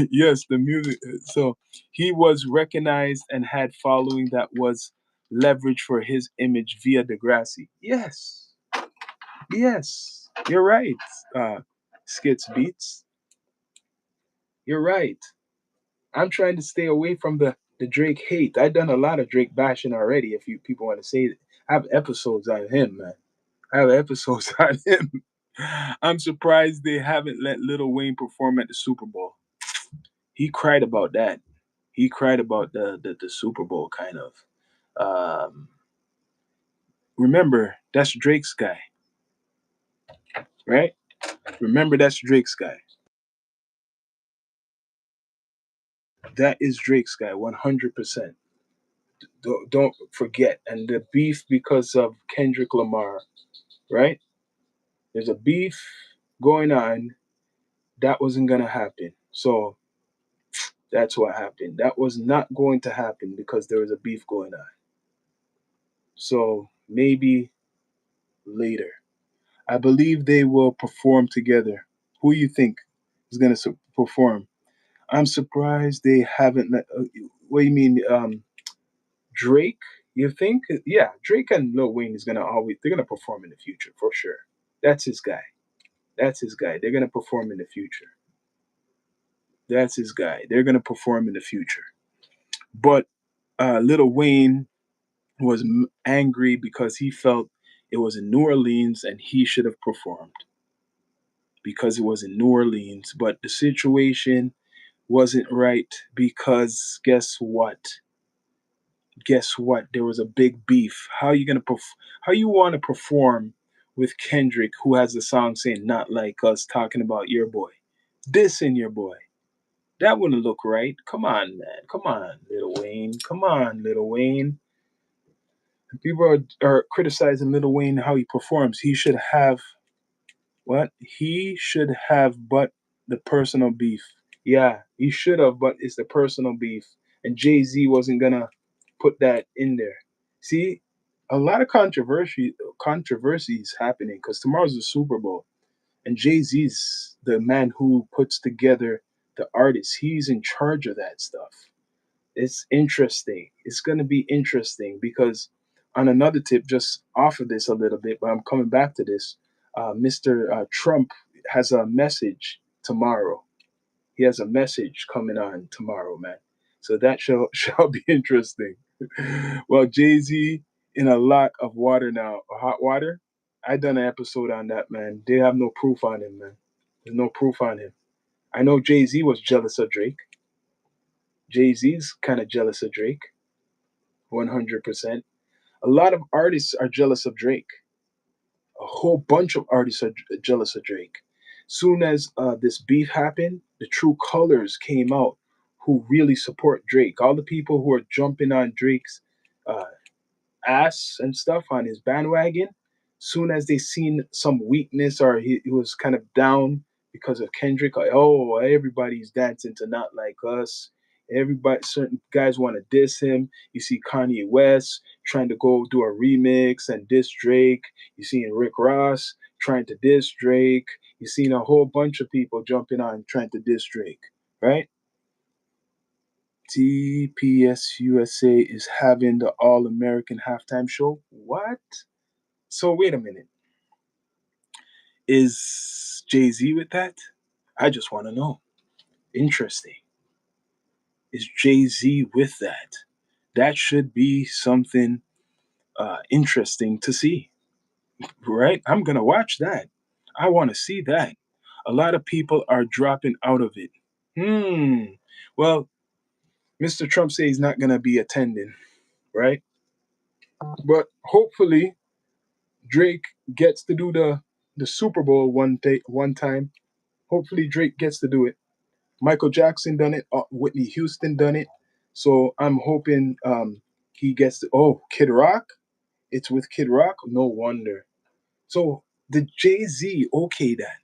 Yes, the music. So he was recognized and had following that was leverage for his image via Degrassi. Yes, yes, you're right. Skits Beats, you're right. I'm trying to stay away from the Drake hate. I've done a lot of Drake bashing already. If you people want to say it, I have episodes on him, man. I have episodes on him. I'm surprised they haven't let Lil Wayne perform at the Super Bowl. He cried about that. He cried about the Super Bowl kind of. Um, remember, that's Drake's guy, right? Remember, that's Drake's guy. That is Drake's guy, 100%. Don't forget. And the beef because of Kendrick Lamar, right? There's a beef going on. That wasn't going to happen. So that's what happened. That was not going to happen because there was a beef going on. So maybe later. I believe they will perform together. Who you think is going to perform? I'm surprised they haven't let. What do you mean, Drake? You think? Yeah, Drake and Lil Wayne is gonna always they're gonna perform in the future for sure. That's his guy. That's his guy. They're gonna perform in the future. That's his guy. They're gonna perform in the future. But Lil Wayne was angry because he felt it was in New Orleans and he should have performed because it was in New Orleans. But the situation wasn't right because guess what? Guess what? There was a big beef. How you want to perform with Kendrick, who has a song saying "Not Like Us," talking about your boy, dissing your boy? That wouldn't look right. Come on, man. Come on, Little Wayne. Come on, Little Wayne. People are criticizing Little Wayne how he performs. He should have what? He should have but the personal beef. Yeah, he should have, but it's the personal beef. And Jay Z wasn't gonna put that in there. See, a lot of controversies happening because tomorrow's the Super Bowl, and Jay Z's the man who puts together the artists. He's in charge of that stuff. It's interesting. It's going to be interesting because, on another tip, just off of this a little bit, but I'm coming back to this. Mr. Trump has a message tomorrow. He has a message coming on tomorrow, man. So that shall be interesting. Well, Jay Z in a lot of water now, hot water. I done an episode on that, man. They have no proof on him, man. There's no proof on him. I know Jay Z was jealous of Drake. Jay Z's kind of jealous of Drake. 100%. A lot of artists are jealous of Drake. A whole bunch of artists are jealous of Drake. Soon as this beef happened, the true colors came out who really support Drake. All the people who are jumping on Drake's uh, ass and stuff on his bandwagon, soon as they seen some weakness or he was kind of down because of Kendrick, like, oh, everybody's dancing to Not Like Us. Everybody, certain guys want to diss him. You see Kanye West trying to go do a remix and diss Drake. You see Rick Ross trying to diss Drake. You seen a whole bunch of people jumping on trying to diss Drake, right? TPS USA is having the All American halftime show. What? So wait a minute. Is Jay Z with that? I just want to know. Interesting. Is Jay Z with that? That should be something interesting to see, right? I'm gonna watch that. I want to see that. A lot of people are dropping out of it. Hmm. Well, Mr. Trump says he's not gonna be attending, right? But hopefully Drake gets to do the Super Bowl one time. Hopefully Drake gets to do it. Michael Jackson done it. Whitney Houston done it. So I'm hoping he gets to. Oh, Kid Rock. It's with Kid Rock. No wonder. So did Jay Z okay that,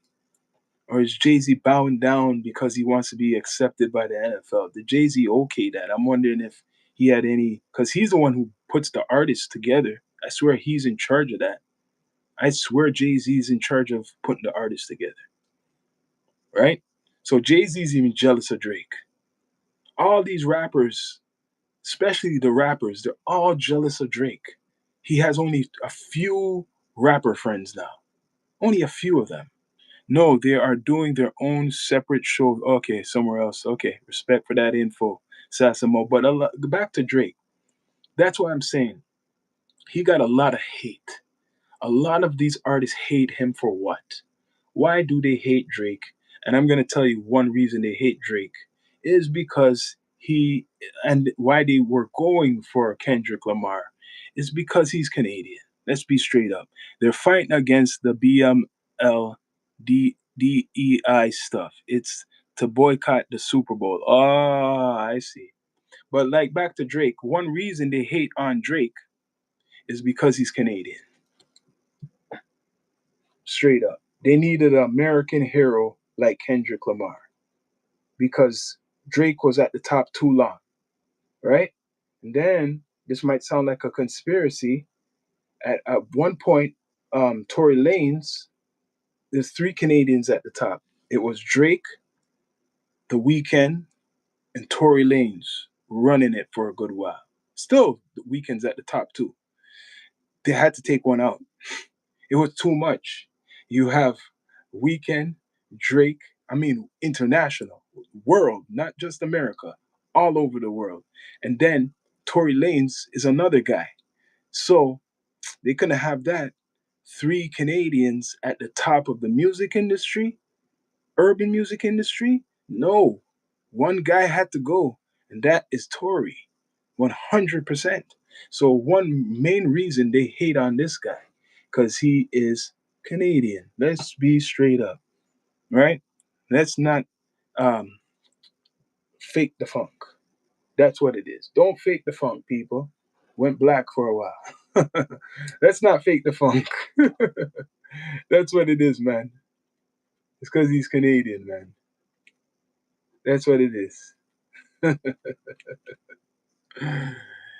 or is Jay Z bowing down because he wants to be accepted by the NFL? Did Jay Z okay that? I'm wondering if he had any, because he's the one who puts the artists together. I swear he's in charge of that. I swear Jay Z's in charge of putting the artists together, right? So Jay Z's even jealous of Drake. All these rappers, especially the rappers, they're all jealous of Drake. He has only a few rapper friends now, only a few of them. No, they are doing their own separate shows. Okay, somewhere else. Okay, respect for that info, Sassamo. But back to Drake. That's what I'm saying. He got a lot of hate. A lot of these artists hate him for what? Why do they hate Drake? And I'm going to tell you one reason they hate Drake is because he, and why they were going for Kendrick Lamar is because he's Canadian. Let's be straight up. They're fighting against the BML DEI stuff. It's to boycott the Super Bowl. Oh, I see. But like back to Drake, one reason they hate on Drake is because he's Canadian. Straight up. They needed an American hero like Kendrick Lamar because Drake was at the top too long, right? And then this might sound like a conspiracy. At one point, Tory Lanez, there's three Canadians at the top. It was Drake, The Weeknd, and Tory Lanez running it for a good while. Still, The Weeknd's at the top too. They had to take one out. It was too much. You have Weekend, Drake, I mean international, world, not just America, all over the world. And then Tory Lanez is another guy. So they couldn't have that. Three Canadians at the top of the music industry, urban music industry? No. One guy had to go, and that is Tory. 100%. So one main reason they hate on this guy, because he is Canadian. Let's be straight up, right? Let's not um, fake the funk. That's what it is. Don't fake the funk, people. Went black for a while. Let's not fake the funk. That's what it is, man. It's because he's Canadian, man. That's what it is.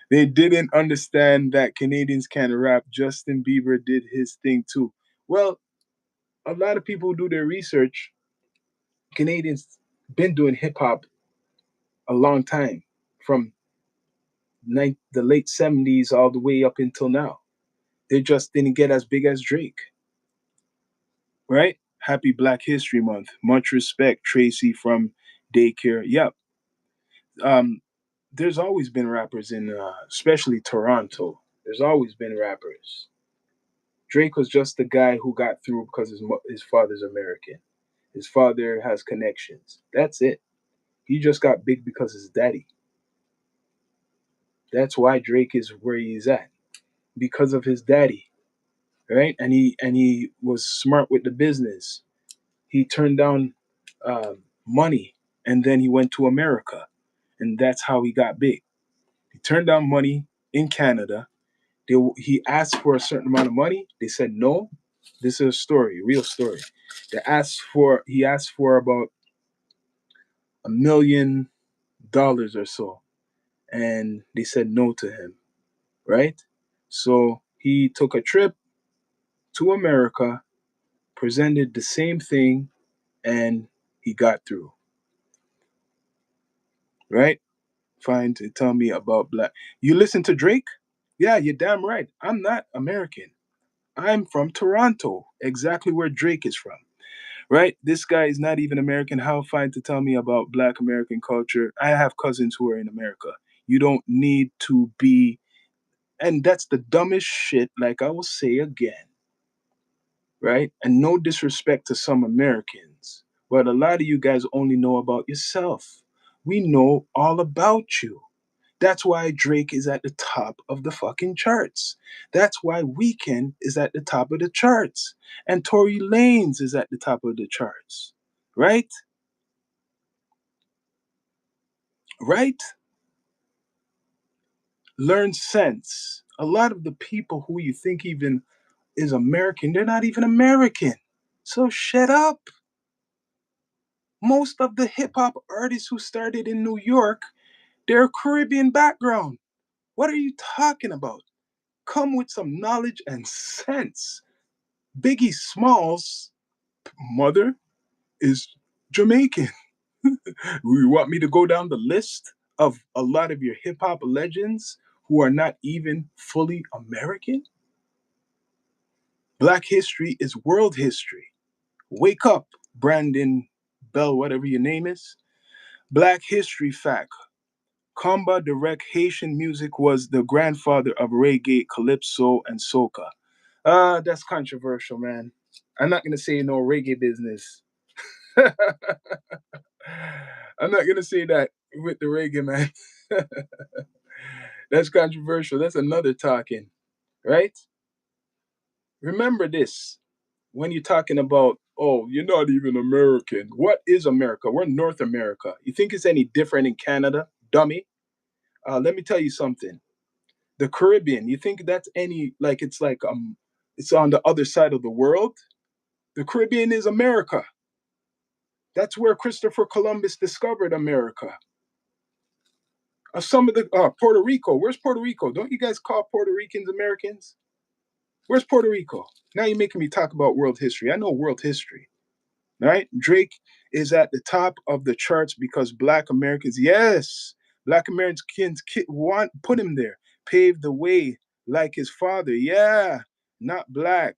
They didn't understand that Canadians can rap. Justin Bieber did his thing too. Well, a lot of people who do their research. Canadians been doing hip hop a long time, from the late '70s all the way up until now. They just didn't get as big as Drake, right? Happy Black History Month. Much respect, Tracy from Daycare. Yep. Um, there's always been rappers in, especially Toronto. There's always been rappers. Drake was just the guy who got through because his father's American. His father has connections. That's it. He just got big because his daddy. That's why Drake is where he's at, because of his daddy, right? And he was smart with the business. He turned down money, and then he went to America, and that's how he got big. He turned down money in Canada. He asked for a certain amount of money. They said no. This is a story, real story. He asked for about $1 million or so, and they said no to him, right? So he took a trip to America, presented the same thing, and he got through, right? Fine to tell me about black. You listen to Drake? Yeah, you're damn right. I'm not American. I'm from Toronto, exactly where Drake is from, right? This guy is not even American. How fine to tell me about black American culture. I have cousins who are in America. You don't need to be, and that's the dumbest shit, like I will say again, right? And no disrespect to some Americans, but a lot of you guys only know about yourself. We know all about you. That's why Drake is at the top of the fucking charts. That's why Weekend is at the top of the charts. And Tory Lanez is at the top of the charts. Right? Right? Learn sense. A lot of the people who you think even is American, they're not even American. So shut up. Most of the hip hop artists who started in New York, they're Caribbean background. What are you talking about? Come with some knowledge and sense. Biggie Smalls' mother is Jamaican. You want me to go down the list of a lot of your hip hop legends who are not even fully American? Black history is world history. Wake up, Brandon Bell, whatever your name is. Black history fact. Comba Direct Haitian music was the grandfather of reggae, calypso, and soca. That's controversial, man. I'm not gonna say no reggae business. I'm not gonna say that with the reggae, man. That's controversial. That's another talking, right? Remember this when you're talking about, oh, you're not even American. What is America? We're North America. You think it's any different in Canada, dummy? Let me tell you something. The Caribbean. You think that's any like it's on the other side of the world? The Caribbean is America. That's where Christopher Columbus discovered America. Some of the Puerto Rico. Where's Puerto Rico? Don't you guys call Puerto Ricans Americans? Where's Puerto Rico? Now you're making me talk about world history. I know world history, right? Drake is at the top of the charts because Black Americans, yes, Black Americans want put him there, paved the way like his father. Yeah, not black.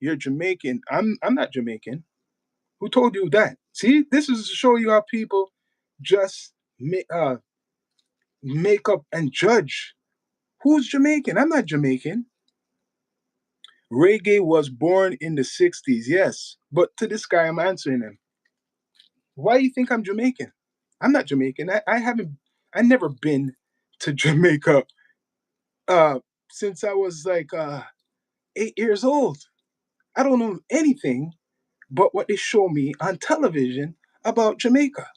You're Jamaican. I'm not Jamaican. Who told you that? See, this is to show you how people just make up and judge. Who's Jamaican? I'm not Jamaican. Reggae was born in the 60s, yes. But to this guy, I'm answering him. Why do you think I'm Jamaican? I'm not Jamaican. I never been to Jamaica uh, since I was like 8 years old. I don't know anything but what they show me on television about Jamaica.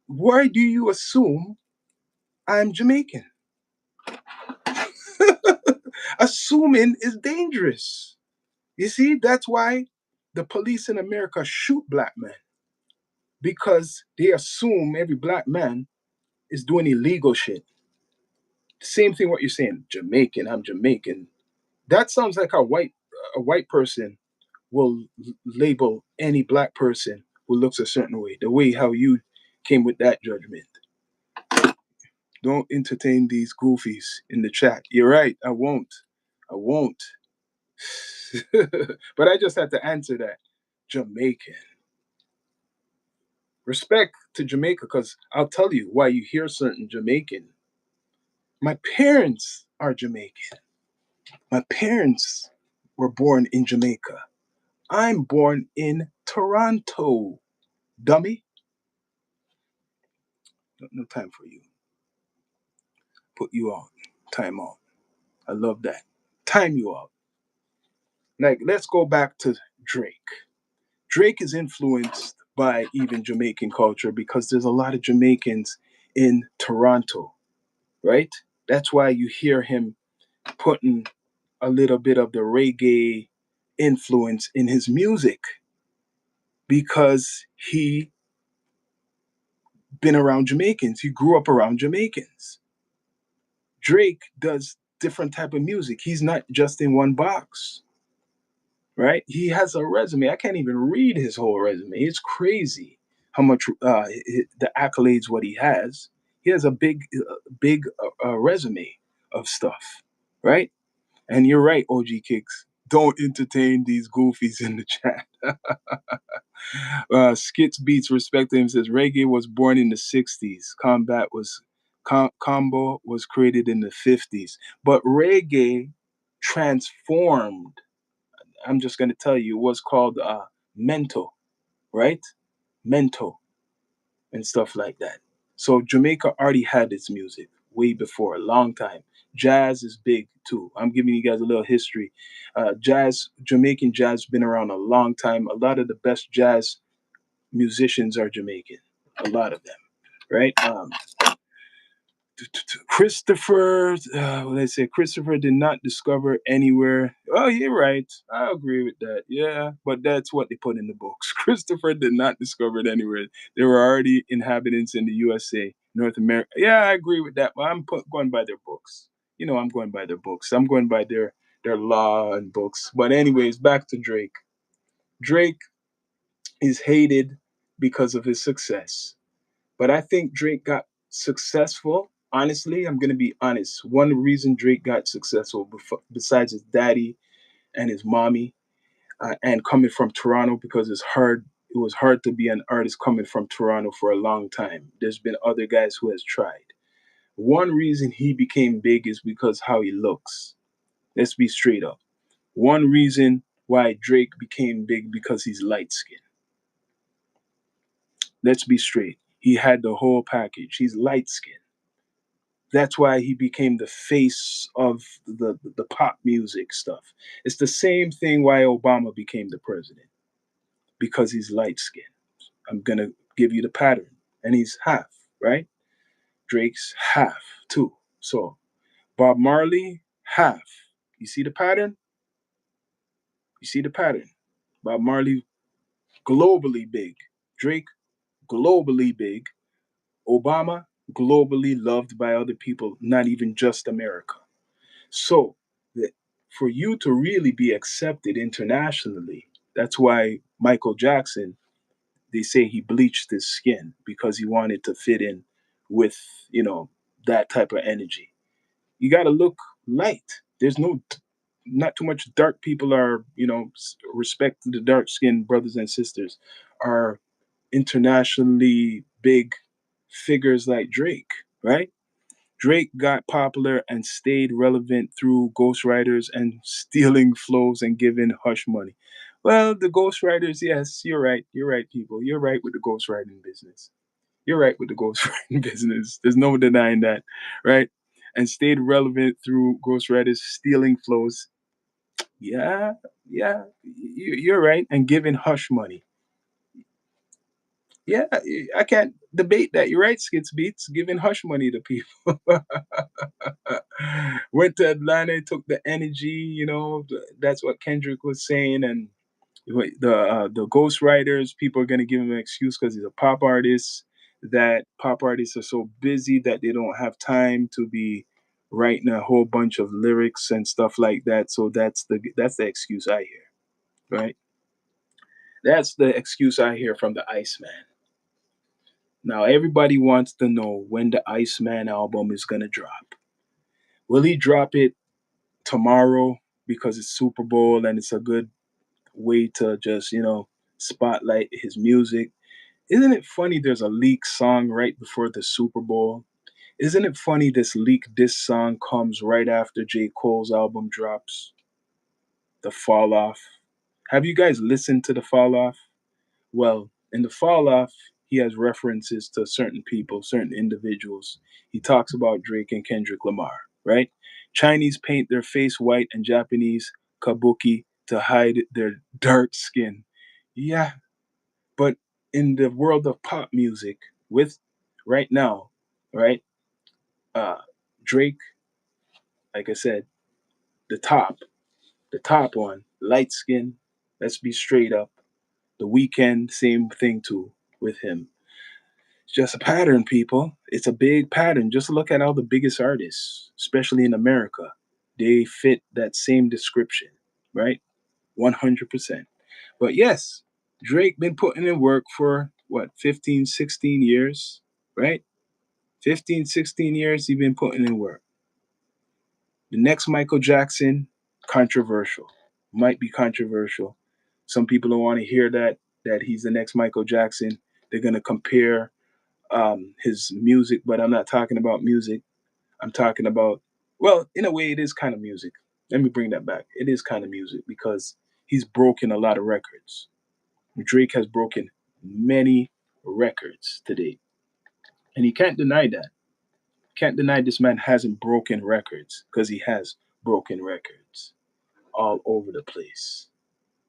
Why do you assume I'm Jamaican? Assuming is dangerous. You see, that's why the police in America shoot black men because they assume every black man is doing illegal shit. Same thing what you're saying, Jamaican, I'm Jamaican. That sounds like a white person will label any black person who looks a certain way, the way how you came with that judgment. Don't entertain these goofies in the chat. You're right, I won't. I won't. But I just had to answer that. Jamaican. Respect to Jamaica, because I'll tell you why you hear certain Jamaican. My parents are Jamaican. My parents were born in Jamaica. I'm born in Toronto. Dummy. No time for you. Put you on. Time out. I love that. Time you out. Like, let's go back to Drake. Drake is influenced by even Jamaican culture because there's a lot of Jamaicans in Toronto, right? That's why you hear him putting a little bit of the reggae influence in his music because he been around Jamaicans. He grew up around Jamaicans. Drake does different type of music. He's not just in one box, right? He has a resume. I can't even read his whole resume. It's crazy how much the accolades what he has. He has a big resume of stuff, right? And you're right, OG Kicks. Don't entertain these goofies in the chat. Skits Beats respect him says reggae was born in the 60s. Combo was created in the 50s. But reggae transformed. I'm just going to tell you, it was called mento, right? Mento and stuff like that. So Jamaica already had its music way before, a long time. Jazz is big too. I'm giving you guys a little history. Jamaican jazz been around a long time. A lot of the best jazz musicians are Jamaican. A lot of them, right? Christopher, let's say Christopher did not discover anywhere. Oh, you're right. I agree with that. Yeah, but that's what they put in the books. Christopher did not discover it anywhere. There were already inhabitants in the USA, North America. Yeah, I agree with that. But going by their books. I'm going by their books. I'm going by their law and books. But anyways, back to Drake. Drake is hated because of his success. But I think Drake got successful. Honestly, I'm going to be honest. One reason Drake got successful, besides his daddy and his mommy, and coming from Toronto, because it was hard to be an artist coming from Toronto for a long time. There's been other guys who has tried. One reason he became big is because how he looks. Let's be straight up. One reason why Drake became big because he's light skinned. Let's be straight. He had the whole package. He's light skinned. That's why he became the face of the pop music stuff. It's the same thing why Obama became the president, because he's light skinned. I'm gonna give you the pattern, and he's half, right? Drake's half too. So Bob Marley half. You see the pattern? You see the pattern. Bob Marley globally big. Drake globally big. Obama globally loved by other people, not even just America. So, for you to really be accepted internationally, that's why Michael Jackson, they say he bleached his skin because he wanted to fit in with, that type of energy. You got to look light. There's no not too much dark people are, respect to the dark skinned brothers and sisters, are internationally big figures like Drake, right? Drake got popular and stayed relevant through ghostwriters and stealing flows and giving hush money. Well, the ghostwriters, yes, you're right. You're right, people. You're right with the ghostwriting business. You're right with the ghostwriting business. There's no denying that, right? And stayed relevant through ghostwriters stealing flows. Yeah, yeah, you're right. And giving hush money. Yeah, I can't debate that. You're right, Skits Beats, giving hush money to people. Went to Atlanta, took the energy, that's what Kendrick was saying. And the ghostwriters, people are going to give him an excuse because he's a pop artist, that pop artists are so busy that they don't have time to be writing a whole bunch of lyrics and stuff like that. So that's the excuse I hear, right? That's the excuse I hear from the Iceman. Now everybody wants to know when the Iceman album is gonna drop. Will he drop it tomorrow because it's Super Bowl and it's a good way to just, spotlight his music? Isn't it funny there's a leak song right before the Super Bowl? Isn't it funny this leak this song comes right after J. Cole's album drops? The Fall Off. Have you guys listened to the Fall Off? Well, in the Fall Off, he has references to certain people, certain individuals. He talks about Drake and Kendrick Lamar, right? Chinese paint their face white and Japanese kabuki to hide their dark skin. Yeah, but in the world of pop music, with right now, right? Uh, Drake, like I said, the top, the top one, light skin. Let's be straight up. The Weekend, same thing too with him. It's just a pattern, people. It's a big pattern. Just look at all the biggest artists, especially in America. They fit that same description, right? 100%. But yes, Drake been putting in work for what, 15, 16 years, right? 15, 16 years he been putting in work. The next Michael Jackson, controversial. Might be controversial. Some people don't want to hear that he's the next Michael Jackson. They're gonna compare his music, but I'm not talking about music. I'm talking about, well, in a way, it is kind of music. Let me bring that back. It is kind of music because he's broken a lot of records. Drake has broken many records to date, and he can't deny that. Can't deny this man hasn't broken records because he has broken records all over the place,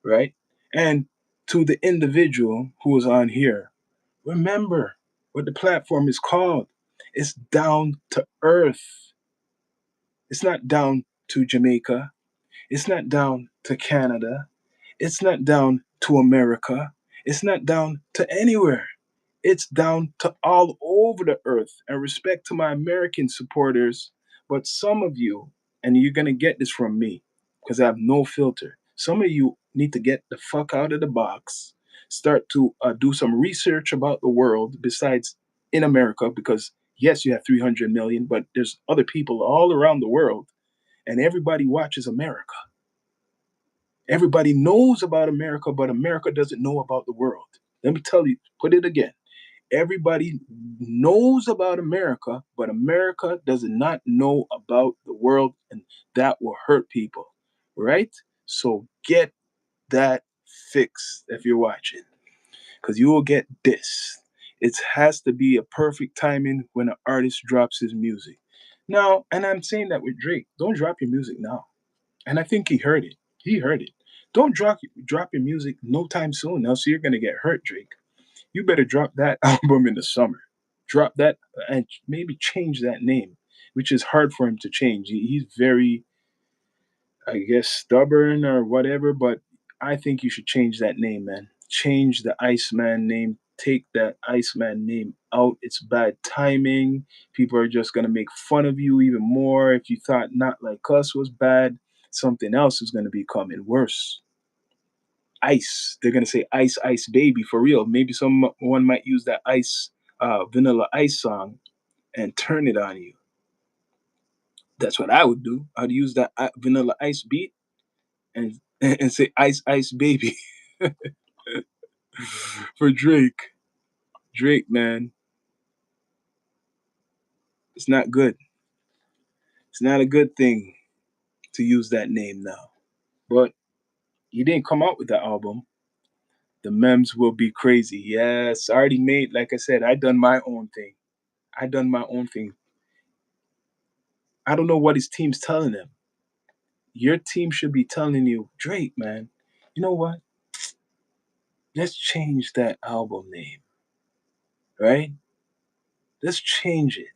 right? And to the individual who was on here, remember what the platform is called. It's down to earth. It's not down to Jamaica. It's not down to Canada. It's not down to America. It's not down to anywhere. It's down to all over the earth. And respect to my American supporters, but some of you, and you're going to get this from me because I have no filter, some of you need to get the fuck out of the box, start to do some research about the world besides in America, because yes, you have 300 million, but there's other people all around the world, and everybody watches America. Everybody knows about America, but America doesn't know about the world. Let me tell you, put it again. Everybody knows about America, but America does not know about the world, and that will hurt people, right? So get that fixed if you're watching, because you will get this. It has to be a perfect timing when an artist drops his music. Now, and I'm saying that with Drake, don't drop your music now. And I think he heard it. He heard it. Don't drop your music no time soon, else you're gonna get hurt, Drake. You better drop that album in the summer. Drop that and maybe change that name, which is hard for him to change. He's very, I guess, stubborn or whatever, but I think you should change that name, man. Change the Iceman name. Take that Iceman name out. It's bad timing. People are just going to make fun of you even more. If you thought Not Like Us was bad, something else is going to be coming worse. Ice. They're gonna say Ice Ice Baby for real. Maybe someone might use that Ice Vanilla Ice song and turn it on you. That's what I would do. I'd use that Vanilla Ice beat and say Ice Ice Baby for Drake. Drake, man, it's not good. It's not a good thing to use that name now. But he didn't come out with the album. The memes will be crazy. Yes, I already made, like I said, I done my own thing. I done my own thing. I don't know what his team's telling him. Your team should be telling you, Drake, man, you know what? Let's change that album name, right? Let's change it.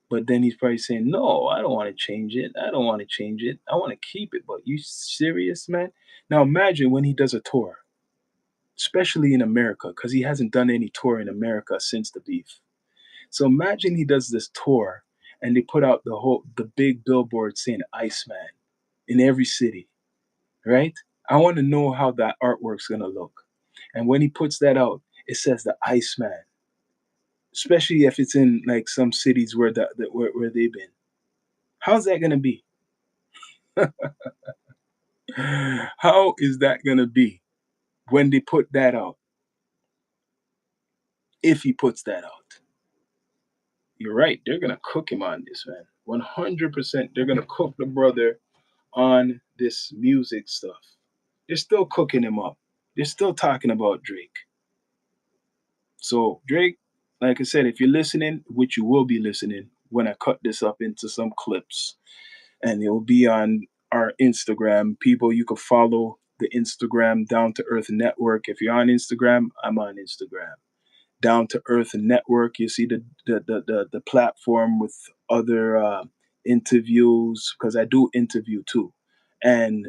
But then he's probably saying, no, I don't want to change it. I don't want to change it. I want to keep it. But you serious, man? Now imagine when he does a tour, especially in America, because he hasn't done any tour in America since the beef. So imagine he does this tour and they put out the big billboard saying Iceman in every city, right? I want to know how that artwork's gonna look. And when he puts that out, it says the Iceman, especially if it's in like some cities where where they've been. How's that gonna be? How is that gonna be when they put that out? If he puts that out, you're right. They're gonna cook him on this, man. 100%. They're gonna cook the brother on this music stuff. They're still cooking him up. They're still talking about Drake. So Drake, like I said, if you're listening, which you will be listening when I cut this up into some clips, and it will be on our Instagram. People, you can follow the Instagram Down to Earth Network. If you're on Instagram, I'm on Instagram. Down to Earth Network. You see the platform with other interviews because I do interview too, and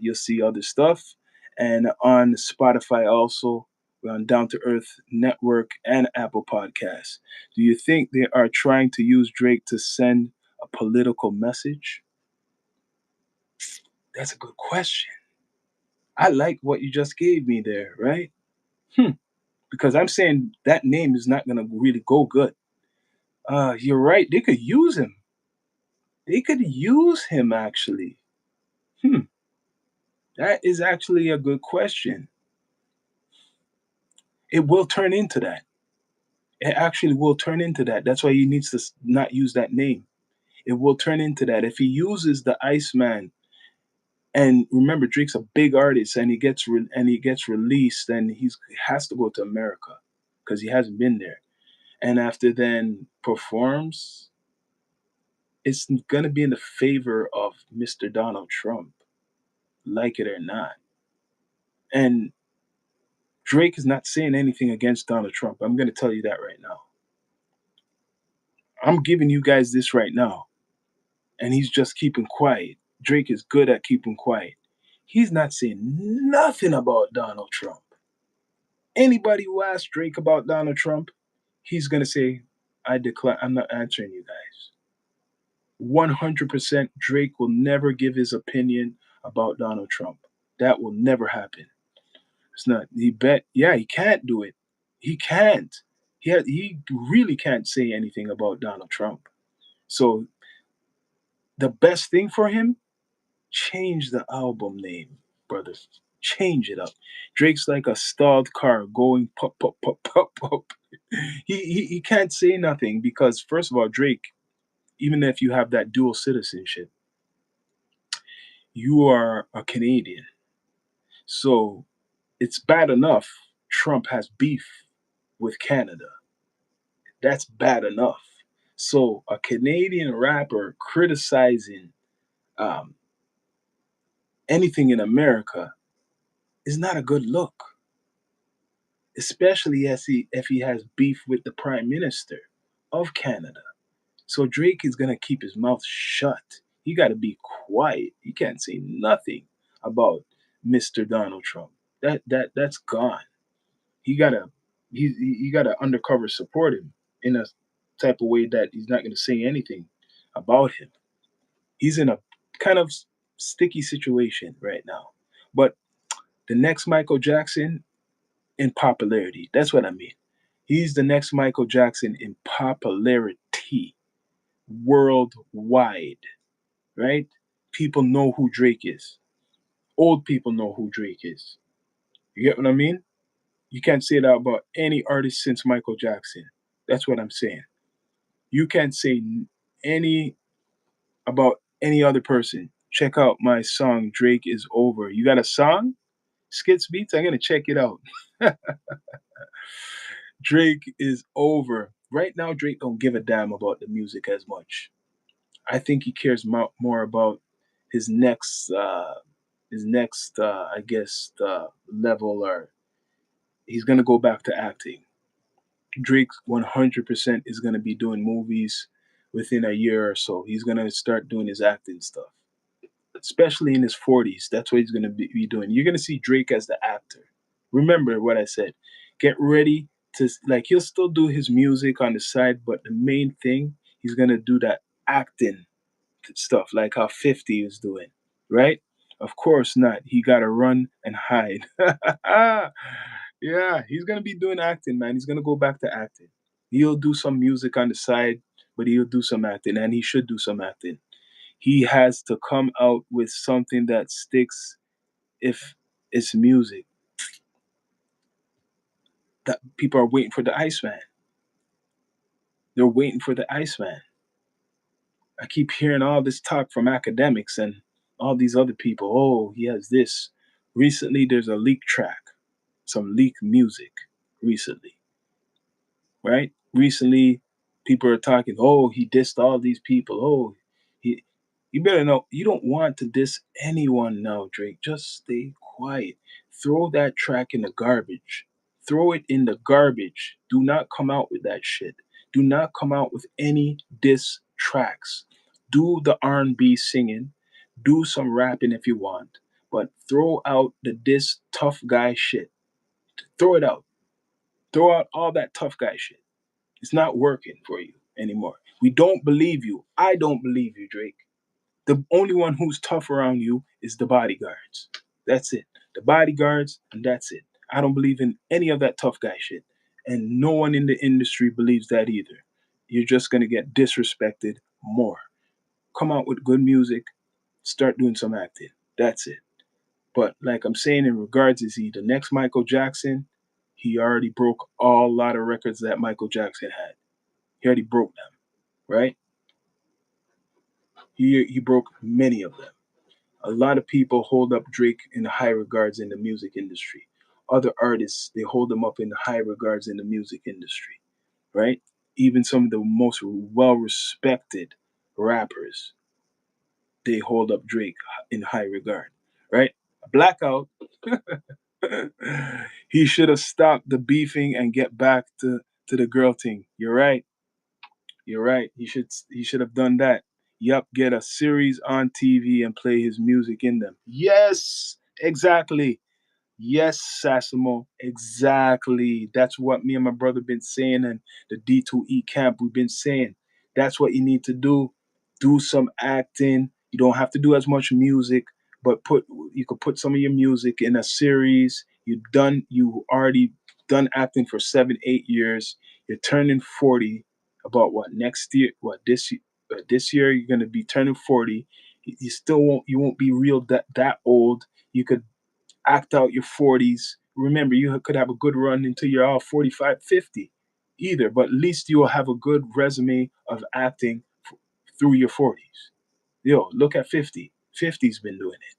you'll see other stuff. And on Spotify also, we're on Down to Earth Network and Apple Podcasts. Do you think they are trying to use Drake to send a political message? That's a good question. I like what you just gave me there, right? Hmm. Because I'm saying that name is not going to really go good. You're right. They could use him. They could use him actually. Hmm. That is actually a good question. It will turn into that. It actually will turn into that. That's why he needs to not use that name. It will turn into that. If he uses the Iceman, and remember Drake's a big artist, and he gets released, and he has to go to America because he hasn't been there. And after then performs, it's gonna be in the favor of Mr. Donald Trump, like it or not. And Drake is not saying anything against Donald Trump. I'm gonna tell you that right now. I'm giving you guys this right now. And he's just keeping quiet. Drake is good at keeping quiet. He's not saying nothing about Donald Trump. Anybody who asks Drake about Donald Trump, he's gonna say, I decline, I'm not answering you guys. 100% Drake will never give his opinion about Donald Trump. That will never happen. It's not. Yeah, he can't do it. He can't. He really can't say anything about Donald Trump. So the best thing for him, change the album name, brothers. Change it up. Drake's like a stalled car going pop, pop, pop, pop, pop. He can't say nothing because first of all, Drake, even if you have that dual citizenship, you are a Canadian. So it's bad enough Trump has beef with Canada. That's bad enough. So a Canadian rapper criticizing um, anything in America is not a good look, especially as if he has beef with the Prime Minister of Canada. So Drake is gonna keep his mouth shut. He got to be quiet. He can't say nothing about Mr. Donald Trump. That's gone. He gotta he gotta undercover support him in a type of way that he's not gonna say anything about him. He's in a kind of sticky situation right now. But the next Michael Jackson in popularity. That's what I mean. He's the next Michael Jackson in popularity worldwide, right? People know who Drake is. Old people know who Drake is. You get what I mean? You can't say that about any artist since Michael Jackson. That's what I'm saying. You can't say any about any other person. Check out my song Drake is Over. You got a song? Skits Beats? I'm gonna check it out. Drake is over. Right now, Drake don't give a damn about the music as much. I think he cares more about his next, I guess, level, or he's gonna go back to acting. Drake 100% is gonna be doing movies within a year or so. He's gonna start doing his acting stuff, especially in his 40s. That's what he's gonna be doing. You're gonna see Drake as the actor. Remember what I said. Get ready to, like, he'll still do his music on the side, but the main thing, he's gonna do that acting stuff like how 50 is doing, right? Of course not. He got to run and hide. Yeah, he's going to be doing acting, man. He's going to go back to acting. He'll do some music on the side, but he'll do some acting, and he should do some acting. He has to come out with something that sticks if it's music. That people are waiting for the Iceman. They're waiting for the Iceman. I keep hearing all this talk from academics and all these other people. Oh, he has this. Recently, there's a leak track, some leak music recently, right? Recently, people are talking, oh, he dissed all these people. Oh, he, you better know, you don't want to diss anyone now, Drake. Just stay quiet. Throw that track in the garbage. Throw it in the garbage. Do not come out with that shit. Do not come out with any diss tracks. Do the R&B singing. Do some rapping if you want, but throw out the diss tough guy shit. Throw it out. Throw out all that tough guy shit. It's not working for you anymore. We don't believe you. I don't believe you, Drake. The only one who's tough around you is the bodyguards. That's it. The bodyguards, and that's it. I don't believe in any of that tough guy shit. And no one in the industry believes that either. You're just going to get disrespected more. Come out with good music, start doing some acting. That's it. But like I'm saying, in regards, is he the next Michael Jackson? He already broke all lot of records that Michael Jackson had. He already broke them, right? He broke many of them. A lot of people hold up Drake in high regards in the music industry. Other artists, they hold them up in high regards in the music industry, right? Even some of the most well respected rappers, they hold up Drake in high regard, right? Blackout, he should have stopped the beefing and get back to the girl thing. You're right. You're right. He should have done that. Yup, get a series on TV and play his music in them. Yes, exactly. Yes, Sassimo, exactly. That's what me and my brother been saying, and the D2E camp we've been saying. That's what you need to do. Do some acting. You don't have to do as much music, but you could put some of your music in a series. You already done acting for 7, 8 years. You're turning 40. About what, next year? What, this year you're gonna be turning 40. You won't be real that old. You could act out your 40s. Remember, you could have a good run until you're all 45, 50 either, but at least you'll have a good resume of acting through your 40s. Yo, look at 50. 50's been doing it.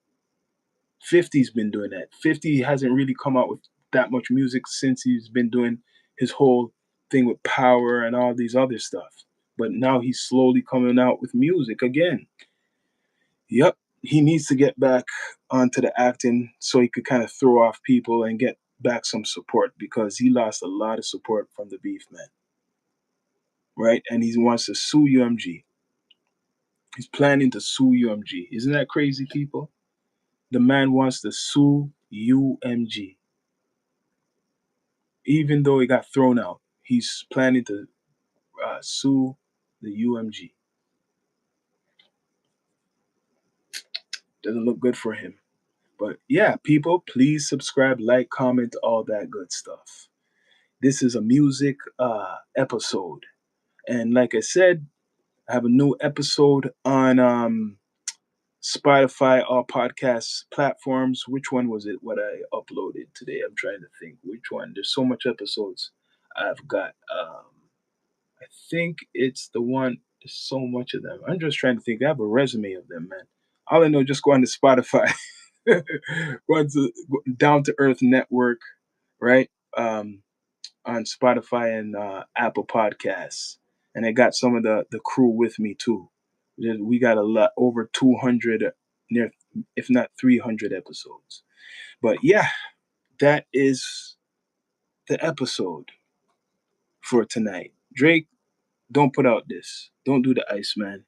50's been doing that. 50 hasn't really come out with that much music since he's been doing his whole thing with Power and all these other stuff. But now he's slowly coming out with music again. Yep, he needs to get back onto the acting so he could kind of throw off people and get back some support because he lost a lot of support from the beef man, right? And he wants to sue UMG. He's planning to sue UMG. Isn't that crazy, people? The man wants to sue UMG, even though he got thrown out. He's planning to sue the UMG. Doesn't look good for him. But yeah, people, please subscribe, like, comment, all that good stuff. This is a music episode. And like I said, I have a new episode on Spotify, all podcast platforms. Which one was it? What I uploaded today? I'm trying to think. Which one? There's so much episodes I've got. I think it's the one. There's so much of them. I'm just trying to think. I have a resume of them, man. All I know, just go on to Spotify, go on to Down to Earth Network, right? Um, on Spotify and Apple Podcasts, and I got some of the crew with me too. We got a lot over 200, near if not 300 episodes. But yeah, that is the episode for tonight. Drake, don't put out this. Don't do the Iceman.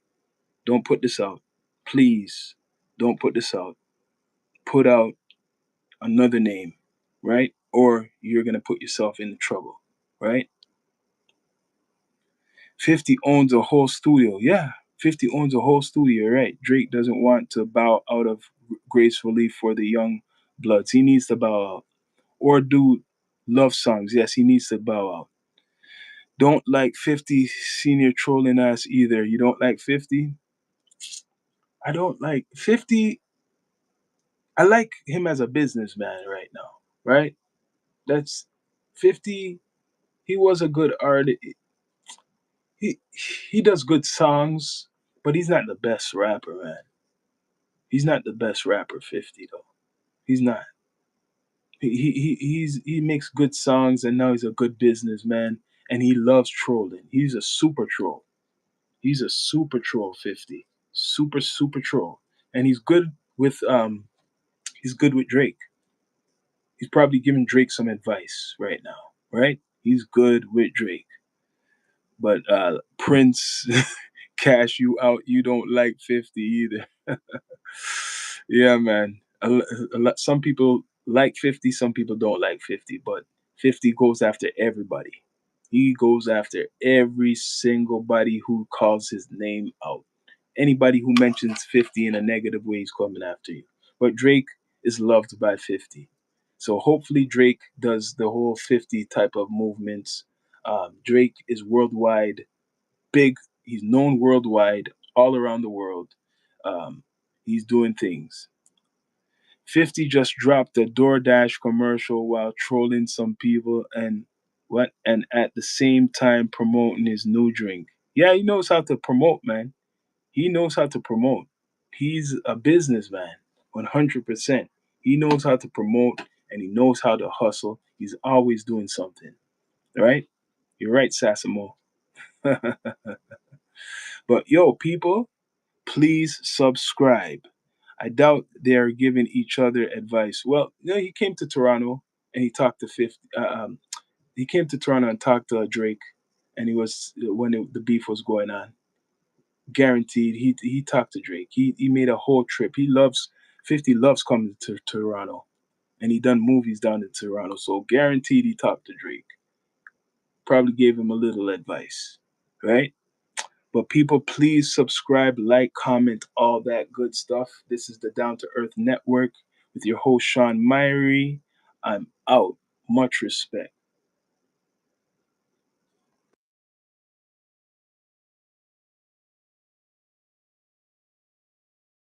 Don't put this out. Please, don't put this out. Put out another name, right? Or you're gonna put yourself in trouble, right? 50 owns a whole studio. Yeah, 50 owns a whole studio, right? Drake doesn't want to bow out of gracefully for the young bloods. He needs to bow out. Or do love songs. Yes, he needs to bow out. Don't like 50 senior trolling ass either. You don't like 50? I don't like 50. I like him as a businessman right now, right? That's 50. He was a good artist. He he does good songs, but he's not the best rapper, man. He's not the best rapper, 50 though. He's not. He makes good songs, and now he's a good businessman, and he loves trolling. He's a super troll. He's a super troll, 50. Super troll. And he's good with Drake. He's probably giving Drake some advice right now, right? He's good with Drake. But Prince cash you out, you don't like 50 either. Yeah, man. Some people like 50, some people don't like 50, but 50 goes after everybody. He goes after every single body who calls his name out. Anybody who mentions 50 in a negative way is coming after you. But Drake is loved by 50. So hopefully Drake does the whole 50 type of movements. Drake is worldwide big. He's known worldwide, all around the world. Um, he's doing things. 50 just dropped a DoorDash commercial while trolling some people and at the same time promoting his new drink. Yeah, he knows how to promote, man. He knows how to promote. He's a businessman, 100%. He knows how to promote and he knows how to hustle. He's always doing something, right? You're right, Sassamo. But yo, people, please subscribe. I doubt they're giving each other advice. Well, he came to Toronto and he talked to 50. He came to Toronto and talked to Drake, and he was when the beef was going on. Guaranteed, he talked to Drake. He made a whole trip. He loves 50 loves coming to Toronto, and he done movies down in Toronto. So guaranteed, he talked to Drake. Probably gave him a little advice, right? But people, please subscribe, like, comment, all that good stuff. This is the Down to Earth Network with your host, Sean Myrie. I'm out. Much respect.